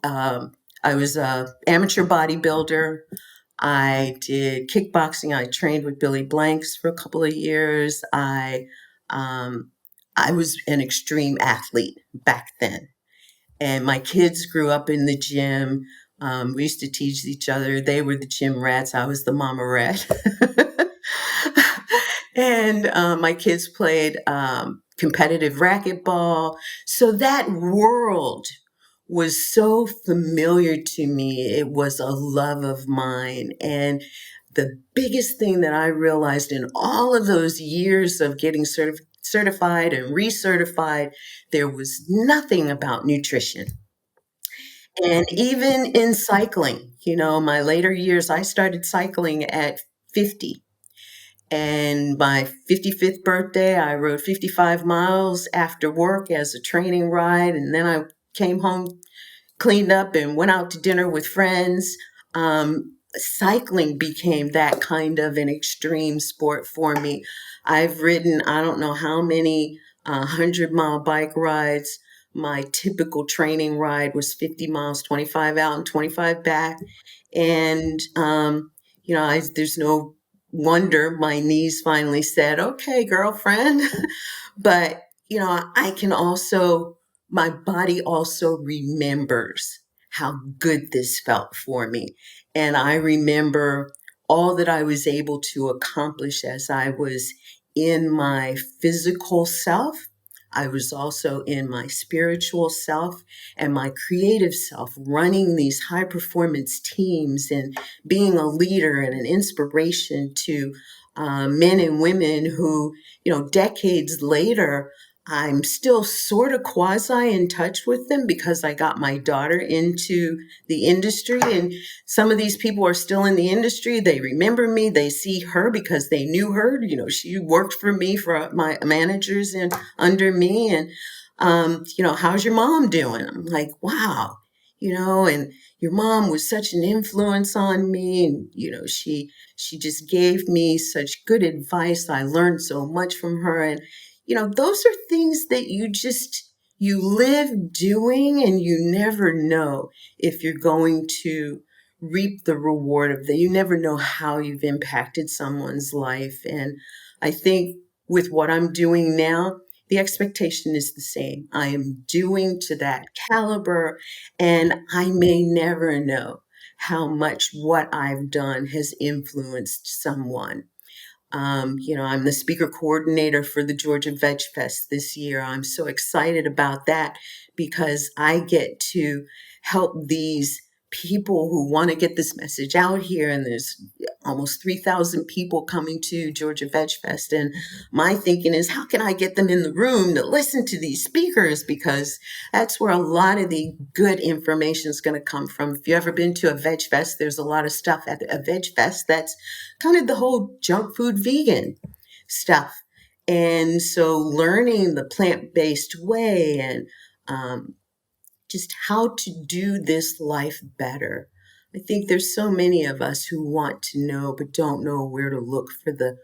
I was a amateur bodybuilder. I did kickboxing. I trained with Billy Blanks for a couple of years. I was an extreme athlete back then. And my kids grew up in the gym. We used to teach each other. They were the gym rats. I was the mama rat. And my kids played competitive racquetball. So that world was so familiar to me. It was a love of mine. And the biggest thing that I realized in all of those years of getting certified and recertified, there was nothing about nutrition. And even in cycling, my later years, I started cycling at 50. And my 55th birthday, I rode 55 miles after work as a training ride. And then I came home, cleaned up, and went out to dinner with friends. Cycling became that kind of an extreme sport for me. I've ridden, I don't know how many 100-mile bike rides. My typical training ride was 50 miles, 25 out and 25 back. And, there's no wonder my knees finally said, okay, girlfriend. But, I can also, my body also remembers how good this felt for me. And I remember all that I was able to accomplish as I was in my physical self. I was also in my spiritual self and my creative self, running these high performance teams and being a leader and an inspiration to men and women who, decades later, I'm still sort of quasi in touch with them because I got my daughter into the industry, and some of these people are still in the industry. They remember me. They see her because they knew her. She worked for me, for my managers and under me. And, how's your mom doing? I'm like, wow, and your mom was such an influence on me. And, she just gave me such good advice. I learned so much from her. And, those are things that you live doing, and you never know if you're going to reap the reward of that. You never know how you've impacted someone's life. And I think with what I'm doing now, the expectation is the same. I am doing to that caliber, and I may never know how much what I've done has influenced someone. I'm the speaker coordinator for the Georgia Veg Fest this year. I'm so excited about that because I get to help these people who want to get this message out here. And there's almost 3,000 people coming to Georgia Veg Fest. And my thinking is, how can I get them in the room to listen to these speakers? Because that's where a lot of the good information is going to come from. If you've ever been to a Veg Fest, there's a lot of stuff at a Veg Fest that's kind of the whole junk food vegan stuff. And so learning the plant-based way and just how to do this life better. I think there's so many of us who want to know but don't know where to look for the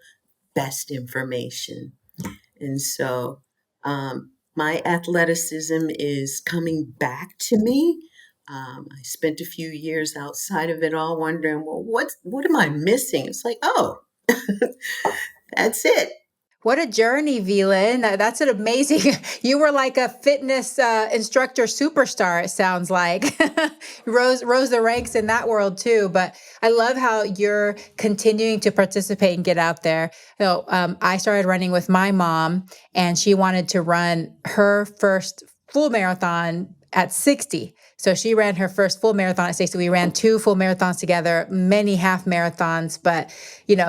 best information. And so my athleticism is coming back to me. I spent a few years outside of it all wondering, well, what am I missing? It's like, oh, that's it. What a journey, VLynn. That's an amazing, you were like a fitness instructor superstar, it sounds like. rose the ranks in that world too. But I love how you're continuing to participate and get out there. I started running with my mom, and she wanted to run her first full marathon at 60. So she ran her first full marathon at 60. We ran 2 full marathons together, many half marathons, but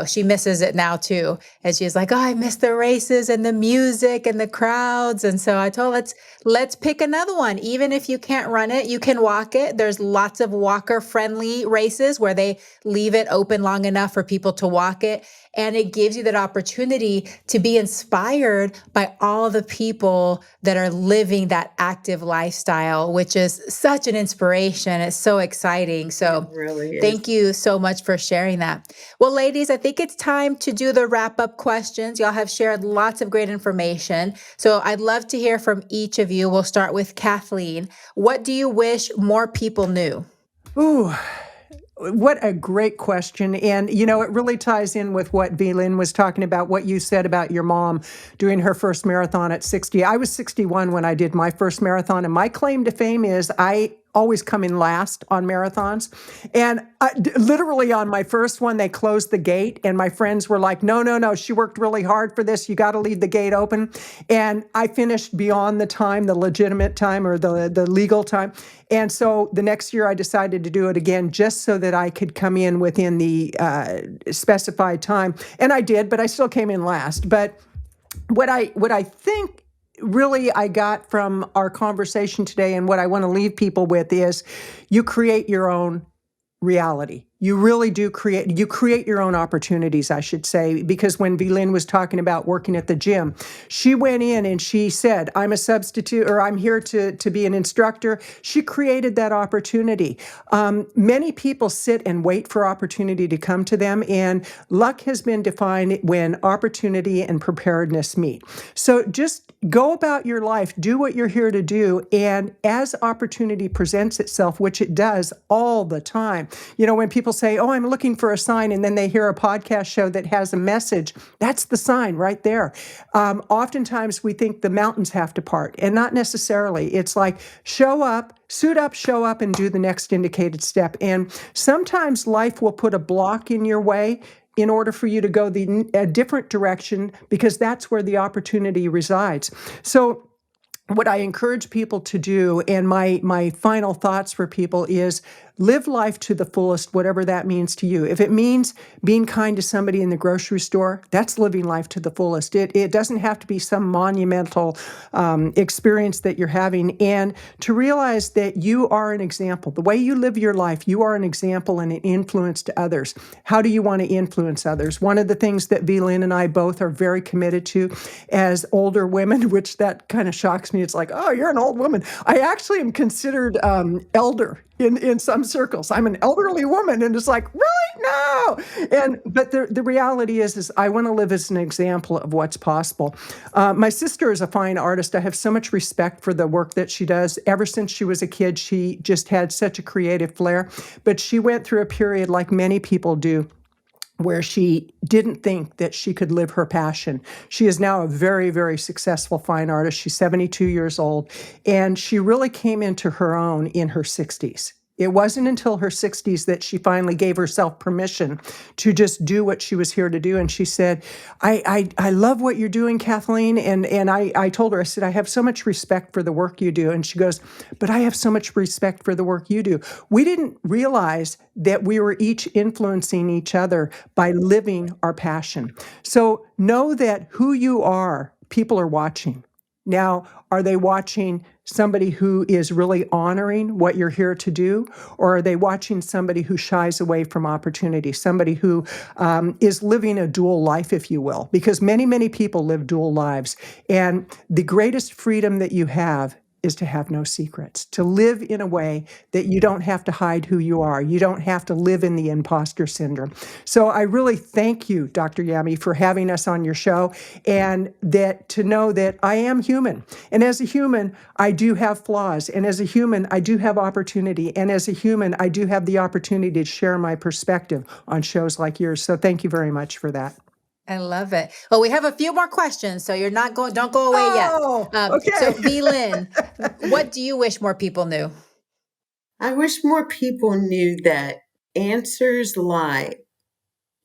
she misses it now too. And she's like, oh, I miss the races and the music and the crowds. And so I told her, let's pick another one. Even if you can't run it, you can walk it. There's lots of walker friendly races where they leave it open long enough for people to walk it. And it gives you that opportunity to be inspired by all the people that are living that active lifestyle, which is such an inspiration. It's so exciting. So It really is. Thank you so much for sharing that. Well, ladies, I think it's time to do the wrap-up questions. Y'all have shared lots of great information. So I'd love to hear from each of you. We'll start with Kathleen. What do you wish more people knew? Ooh, what a great question. And, it really ties in with what VLynn was talking about, what you said about your mom doing her first marathon at 60. I was 61 when I did my first marathon, and my claim to fame is I always come in last on marathons. And literally on my first one, they closed the gate, and my friends were like, no, she worked really hard for this. You got to leave the gate open. And I finished beyond the time, the legitimate time or the legal time. And so the next year I decided to do it again just so that I could come in within the specified time. And I did, but I still came in last. But what I think really I got from our conversation today, and what I want to leave people with, is you create your own reality. You really do create your own opportunities, I should say, because when VLynn was talking about working at the gym, she went in and she said, I'm a substitute, or I'm here to be an instructor. She created that opportunity. Many people sit and wait for opportunity to come to them, and luck has been defined when opportunity and preparedness meet. So just go about your life, do what you're here to do, and as opportunity presents itself, which it does all the time. When people say, oh, I'm looking for a sign, and then they hear a podcast show that has a message, that's the sign right there. Oftentimes we think the mountains have to part, and not necessarily. It's like, show up, suit up, show up, and do the next indicated step. And sometimes life will put a block in your way in order for you to go a different direction, because that's where the opportunity resides. So what I encourage people to do, and my final thoughts for people, is live life to the fullest, whatever that means to you. If it means being kind to somebody in the grocery store, that's living life to the fullest. It doesn't have to be some monumental experience that you're having. And to realize that you are an example. The way you live your life, you are an example and an influence to others. How do you want to influence others? One of the things that VLynn and I both are very committed to as older women, which that kind of shocks me. It's like, oh, you're an old woman. I actually am considered elder in some circles. I'm an elderly woman, and it's like, really? No. But the reality is I want to live as an example of what's possible. My sister is a fine artist. I have so much respect for the work that she does. Ever since she was a kid, she just had such a creative flair. But she went through a period, like many people do, where she didn't think that she could live her passion. She is now a very, very successful fine artist. She's 72 years old, and she really came into her own in her 60s. It wasn't until her 60s that she finally gave herself permission to just do what she was here to do. And she said, I love what you're doing, Kathleen. And I told her, I said, I have so much respect for the work you do. And she goes, but I have so much respect for the work you do. We didn't realize that we were each influencing each other by living our passion. So know that who you are, people are watching. Now, are they watching somebody who is really honoring what you're here to do? Or are they watching somebody who shies away from opportunity, somebody who is living a dual life, if you will? Because many, many people live dual lives. And the greatest freedom that you have is to have no secrets, to live in a way that you don't have to hide who you are. You don't have to live in the imposter syndrome. So I really thank you, Dr. Yami, for having us on your show, and that to know that I am human. And as a human, I do have flaws. And as a human, I do have opportunity. And as a human, I do have the opportunity to share my perspective on shows like yours. So thank you very much for that. I love it. Well, we have a few more questions, so don't go away yet. Oh, okay. So VLynn, what do you wish more people knew? I wish more people knew that answers lie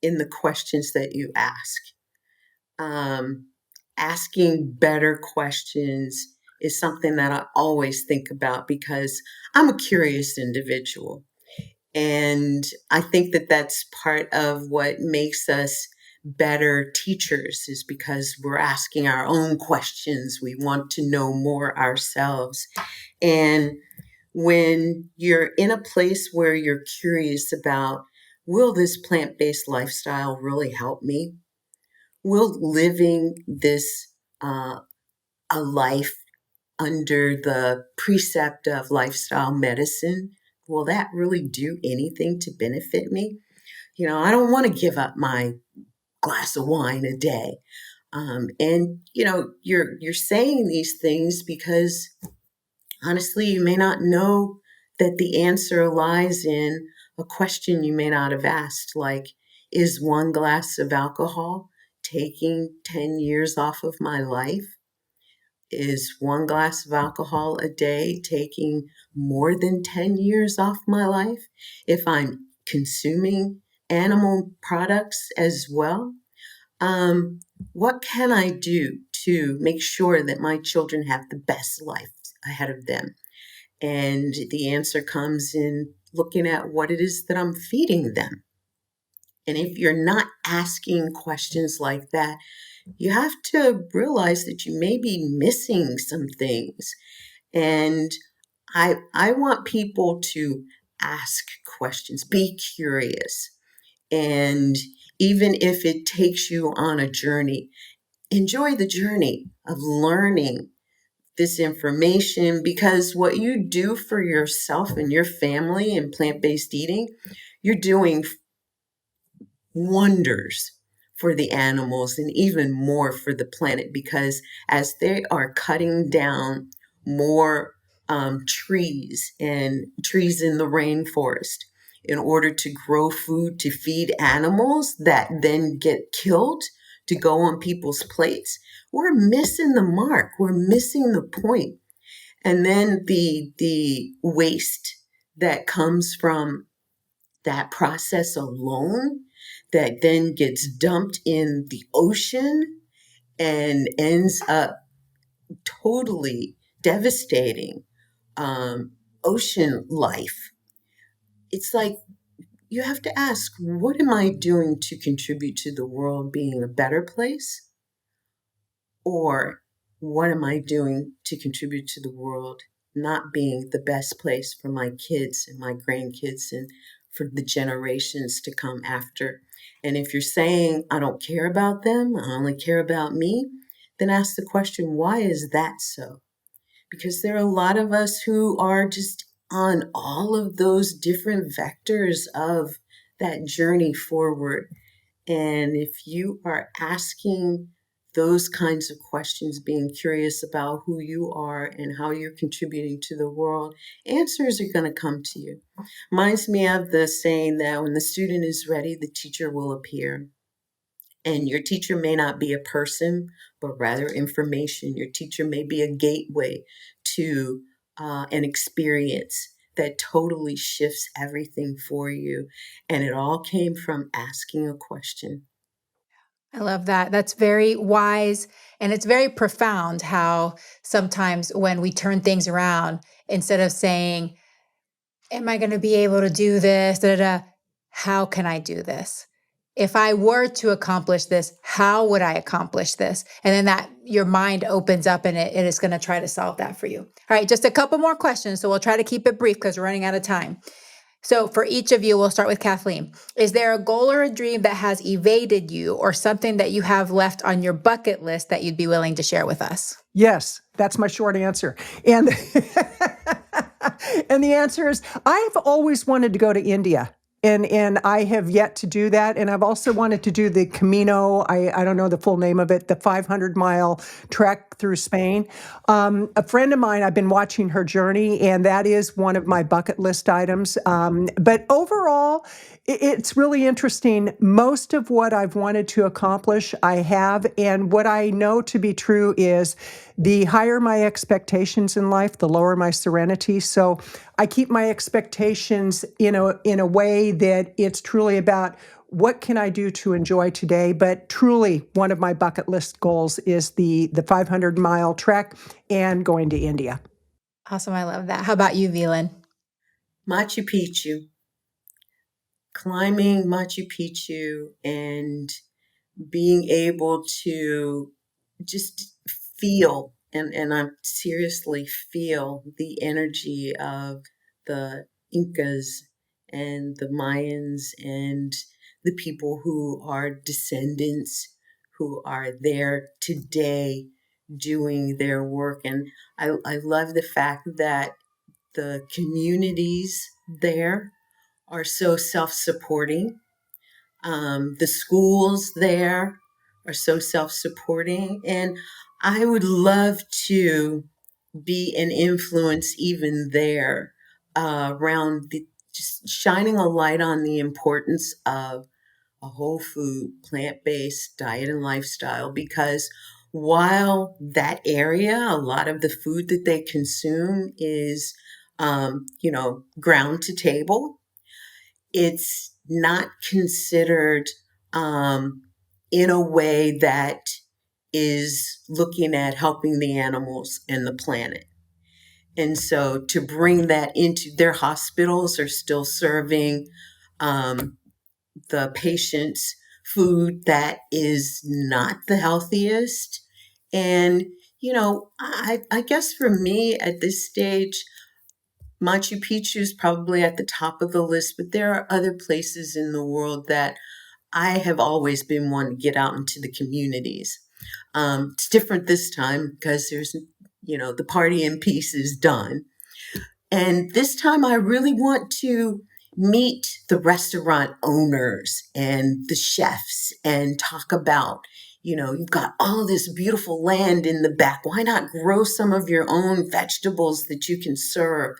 in the questions that you ask. Asking better questions is something that I always think about because I'm a curious individual. And I think that that's part of what makes us better teachers, is because we're asking our own questions. We want to know more ourselves. And when you're in a place where you're curious about, will this plant-based lifestyle really help me? Will living this a life under the precept of lifestyle medicine, will that really do anything to benefit me? I don't want to give up my glass of wine a day. And you're saying these things because honestly, you may not know that the answer lies in a question you may not have asked, like, is one glass of alcohol taking 10 years off of my life? Is one glass of alcohol a day taking more than 10 years off my life? If I'm consuming animal products as well, what can I do to make sure that my children have the best life ahead of them? And the answer comes in looking at what it is that I'm feeding them. And if you're not asking questions like that, you have to realize that you may be missing some things. And I want people to ask questions, be curious. And even if it takes you on a journey, enjoy the journey of learning this information, because what you do for yourself and your family in plant-based eating, you're doing wonders for the animals and even more for the planet, because as they are cutting down more trees and trees in the rainforest in order to grow food to feed animals that then get killed to go on people's plates, we're missing the mark. We're missing the point. And then the waste that comes from that process alone, that then gets dumped in the ocean and ends up totally devastating ocean life. It's like you have to ask, what am I doing to contribute to the world being a better place? Or what am I doing to contribute to the world not being the best place for my kids and my grandkids and for the generations to come after? And if you're saying, I don't care about them, I only care about me, then ask the question, why is that so? Because there are a lot of us who are just on all of those different vectors of that journey forward. And if you are asking those kinds of questions, being curious about who you are and how you're contributing to the world, answers are going to come to you. Reminds me of the saying that when the student is ready, the teacher will appear. And your teacher may not be a person, but rather information. Your teacher may be a gateway to an experience that totally shifts everything for you. And it all came from asking a question. I love that. That's very wise. And it's very profound how sometimes when we turn things around, instead of saying, am I going to be able to do this? Da, da, da. How can I do this? If I were to accomplish this, how would I accomplish this? And then that your mind opens up and it is going to try to solve that for you. All right, just a couple more questions. So we'll try to keep it brief because we're running out of time. So for each of you, we'll start with Kathleen. Is there a goal or a dream that has evaded you or something that you have left on your bucket list that you'd be willing to share with us? Yes, that's my short answer. And and the answer is I've always wanted to go to India. And I have yet to do that. And I've also wanted to do the Camino, I don't know the full name of it, the 500-mile trek through Spain. A friend of mine, I've been watching her journey, and that is one of my bucket list items. But overall, it's really interesting. Most of what I've wanted to accomplish, I have. And what I know to be true is the higher my expectations in life, the lower my serenity. So I keep my expectations in a way that it's truly about what can I do to enjoy today. But truly, one of my bucket list goals is the 500-mile trek and going to India. Awesome. I love that. How about you, VLynn? Machu Picchu, climbing Machu Picchu and being able to just feel, and I seriously feel the energy of the Incas and the Mayans and the people who are descendants who are there today doing their work. And I love the fact that the communities there are so self-supporting. The schools there are so self-supporting. And I would love to be an influence even there around just shining a light on the importance of a whole food, plant-based diet and lifestyle, because while that area, a lot of the food that they consume is, ground to table, it's not considered in a way that is looking at helping the animals and the planet. And so to bring that into their hospitals are still serving the patients food that is not the healthiest. And, I guess for me at this stage, Machu Picchu is probably at the top of the list, but there are other places in the world that I have always been one to get out into the communities. It's different this time because there's, the partying piece is done. And this time I really want to meet the restaurant owners and the chefs and talk about, you've got all this beautiful land in the back. Why not grow some of your own vegetables that you can serve?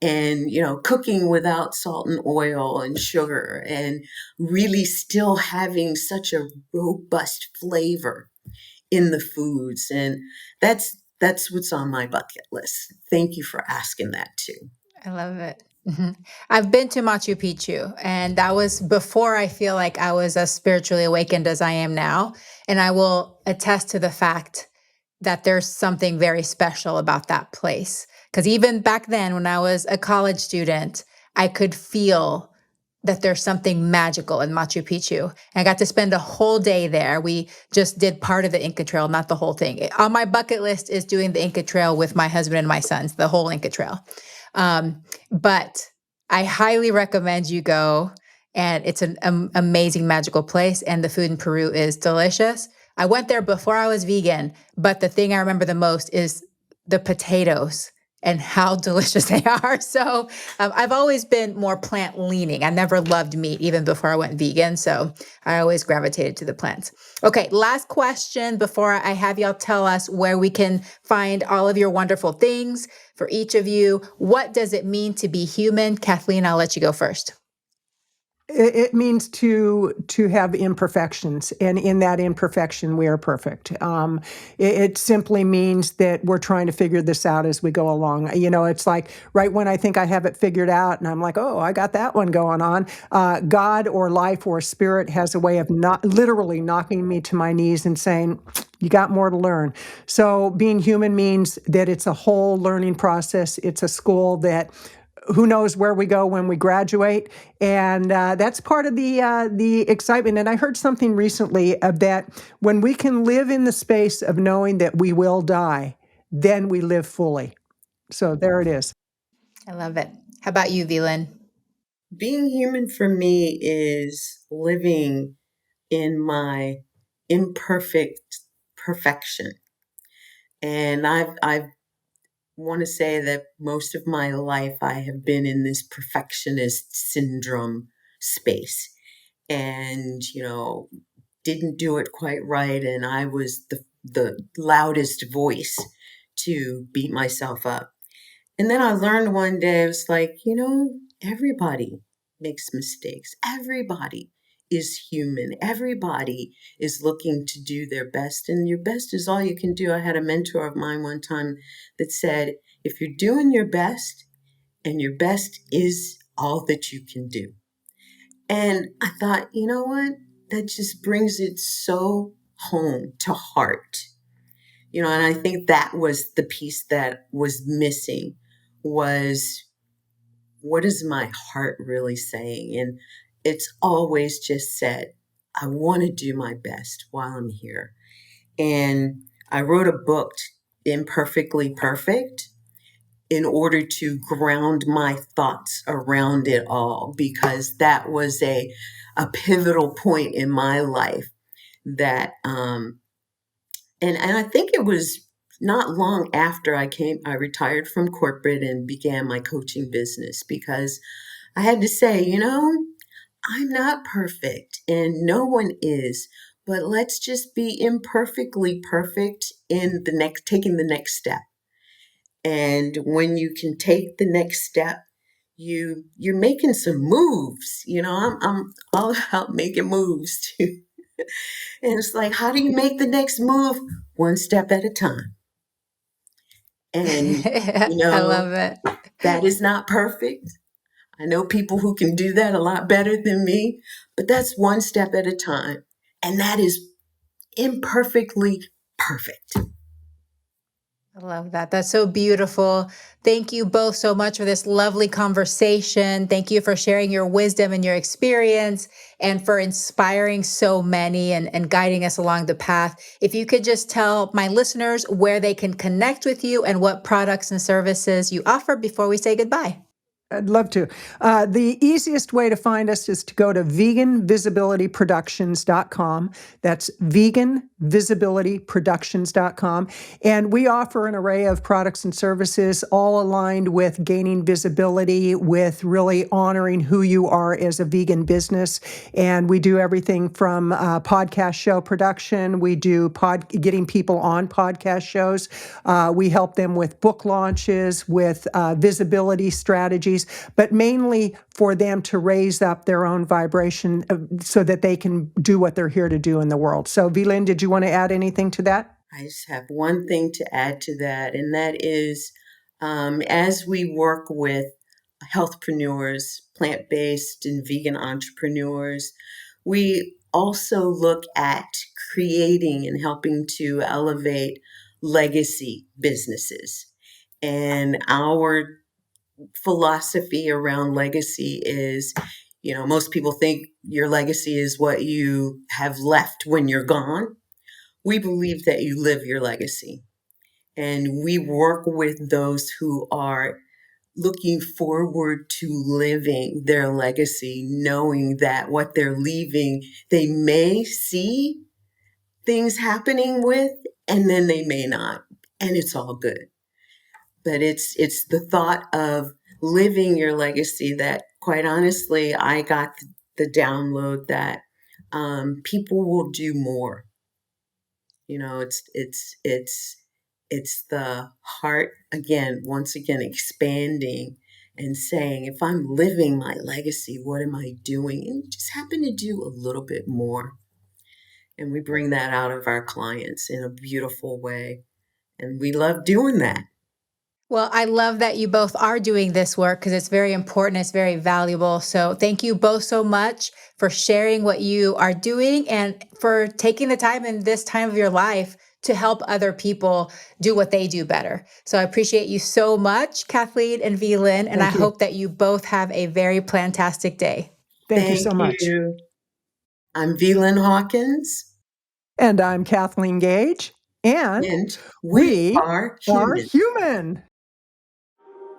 And, cooking without salt and oil and sugar and really still having such a robust flavor in the foods. And that's what's on my bucket list. Thank you for asking that too. I love it. I've been to Machu Picchu, and that was before I feel like I was as spiritually awakened as I am now. And I will attest to the fact that there's something very special about that place. Because even back then, when I was a college student, I could feel that there's something magical in Machu Picchu. And I got to spend a whole day there. We just did part of the Inca Trail, not the whole thing. On my bucket list is doing the Inca Trail with my husband and my sons, the whole Inca Trail. But I highly recommend you go. And it's an amazing, magical place. And the food in Peru is delicious. I went there before I was vegan, but the thing I remember the most is the potatoes and how delicious they are. So I've always been more plant leaning. I never loved meat even before I went vegan. So I always gravitated to the plants. Okay, last question before I have y'all tell us where we can find all of your wonderful things for each of you. What does it mean to be human? Kathleen, I'll let you go first. It means to have imperfections, and in that imperfection, we are perfect. It simply means that we're trying to figure this out as we go along. It's like right when I think I have it figured out, and I'm like, oh, I got that one going on. God or life or spirit has a way of not literally knocking me to my knees and saying, you got more to learn. So being human means that it's a whole learning process. It's a school that who knows where we go when we graduate, and that's part of the excitement. And I heard something recently of that when we can live in the space of knowing that we will die, then we live fully. So there it is. I love it. How about you, VLynn? Being human for me is living in my imperfect perfection. And I want to say that most of my life I have been in this perfectionist syndrome space. And, didn't do it quite right. And I was the loudest voice to beat myself up. And then I learned one day, I was like, everybody makes mistakes. Everybody is human. Everybody is looking to do their best. And your best is all you can do. I had a mentor of mine one time that said, if you're doing your best and your best is all that you can do. And I thought, you know what? That just brings it so home to heart. And I think that was the piece that was missing was what is my heart really saying? And it's always just said, I want to do my best while I'm here. And I wrote a book, Imperfectly Perfect, in order to ground my thoughts around it all, because that was a pivotal point in my life that, and I think it was not long after I retired from corporate and began my coaching business, because I had to say, I'm not perfect and no one is, but let's just be imperfectly perfect in taking the next step. And when you can take the next step, you're making some moves. I'm all about making moves too. And it's like, how do you make the next move? One step at a time. And I love it. that is not perfect. I know people who can do that a lot better than me, but that's one step at a time. And that is imperfectly perfect. I love that. That's so beautiful. Thank you both so much for this lovely conversation. Thank you for sharing your wisdom and your experience and for inspiring so many and guiding us along the path. If you could just tell my listeners where they can connect with you and what products and services you offer before we say goodbye. I'd love to. The easiest way to find us is to go to veganvisibilityproductions.com. That's veganvisibilityproductions.com. And we offer an array of products and services all aligned with gaining visibility, with really honoring who you are as a vegan business. And we do everything from podcast show production. We do getting people on podcast shows. We help them with book launches, with visibility strategies, but mainly for them to raise up their own vibration so that they can do what they're here to do in the world. So, VLynn, did you want to add anything to that? I just have one thing to add to that, and that is as we work with healthpreneurs, plant-based and vegan entrepreneurs, we also look at creating and helping to elevate legacy businesses. And our philosophy around legacy is, most people think your legacy is what you have left when you're gone. We believe that you live your legacy. And we work with those who are looking forward to living their legacy, knowing that what they're leaving, they may see things happening with, and then they may not. And it's all good. But it's the thought of living your legacy that, quite honestly, I got the download that people will do more. It's the heart again, once again, expanding and saying, if I'm living my legacy, what am I doing? And we just happen to do a little bit more. And we bring that out of our clients in a beautiful way. And we love doing that. Well, I love that you both are doing this work because it's very important. It's very valuable. So thank you both so much for sharing what you are doing and for taking the time in this time of your life to help other people do what they do better. So I appreciate you so much, Kathleen and VLynn, and I hope that you both have a very plantastic day. Thank you so much. You. I'm VLynn Hawkins. And I'm Kathleen Gage. And we are human.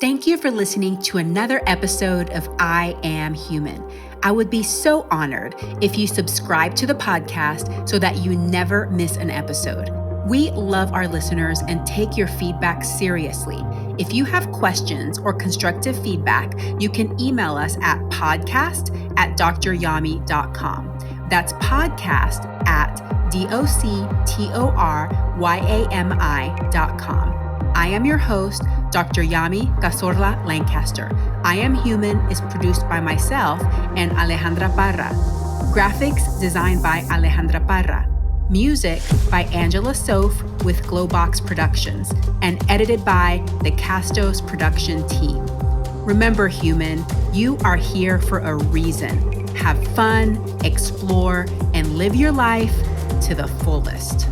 Thank you for listening to another episode of I Am Human. I would be so honored if you subscribe to the podcast so that you never miss an episode. We love our listeners and take your feedback seriously. If you have questions or constructive feedback, you can email us at podcast@dryami.com. That's podcast@doctoryami.com. I am your host, Dr. Yami Cazorla-Lancaster. I Am Human is produced by myself and Alejandra Parra. Graphics designed by Alejandra Parra. Music by Angela Soph with Glowbox Productions and edited by the Castos production team. Remember, human, you are here for a reason. Have fun, explore, and live your life to the fullest.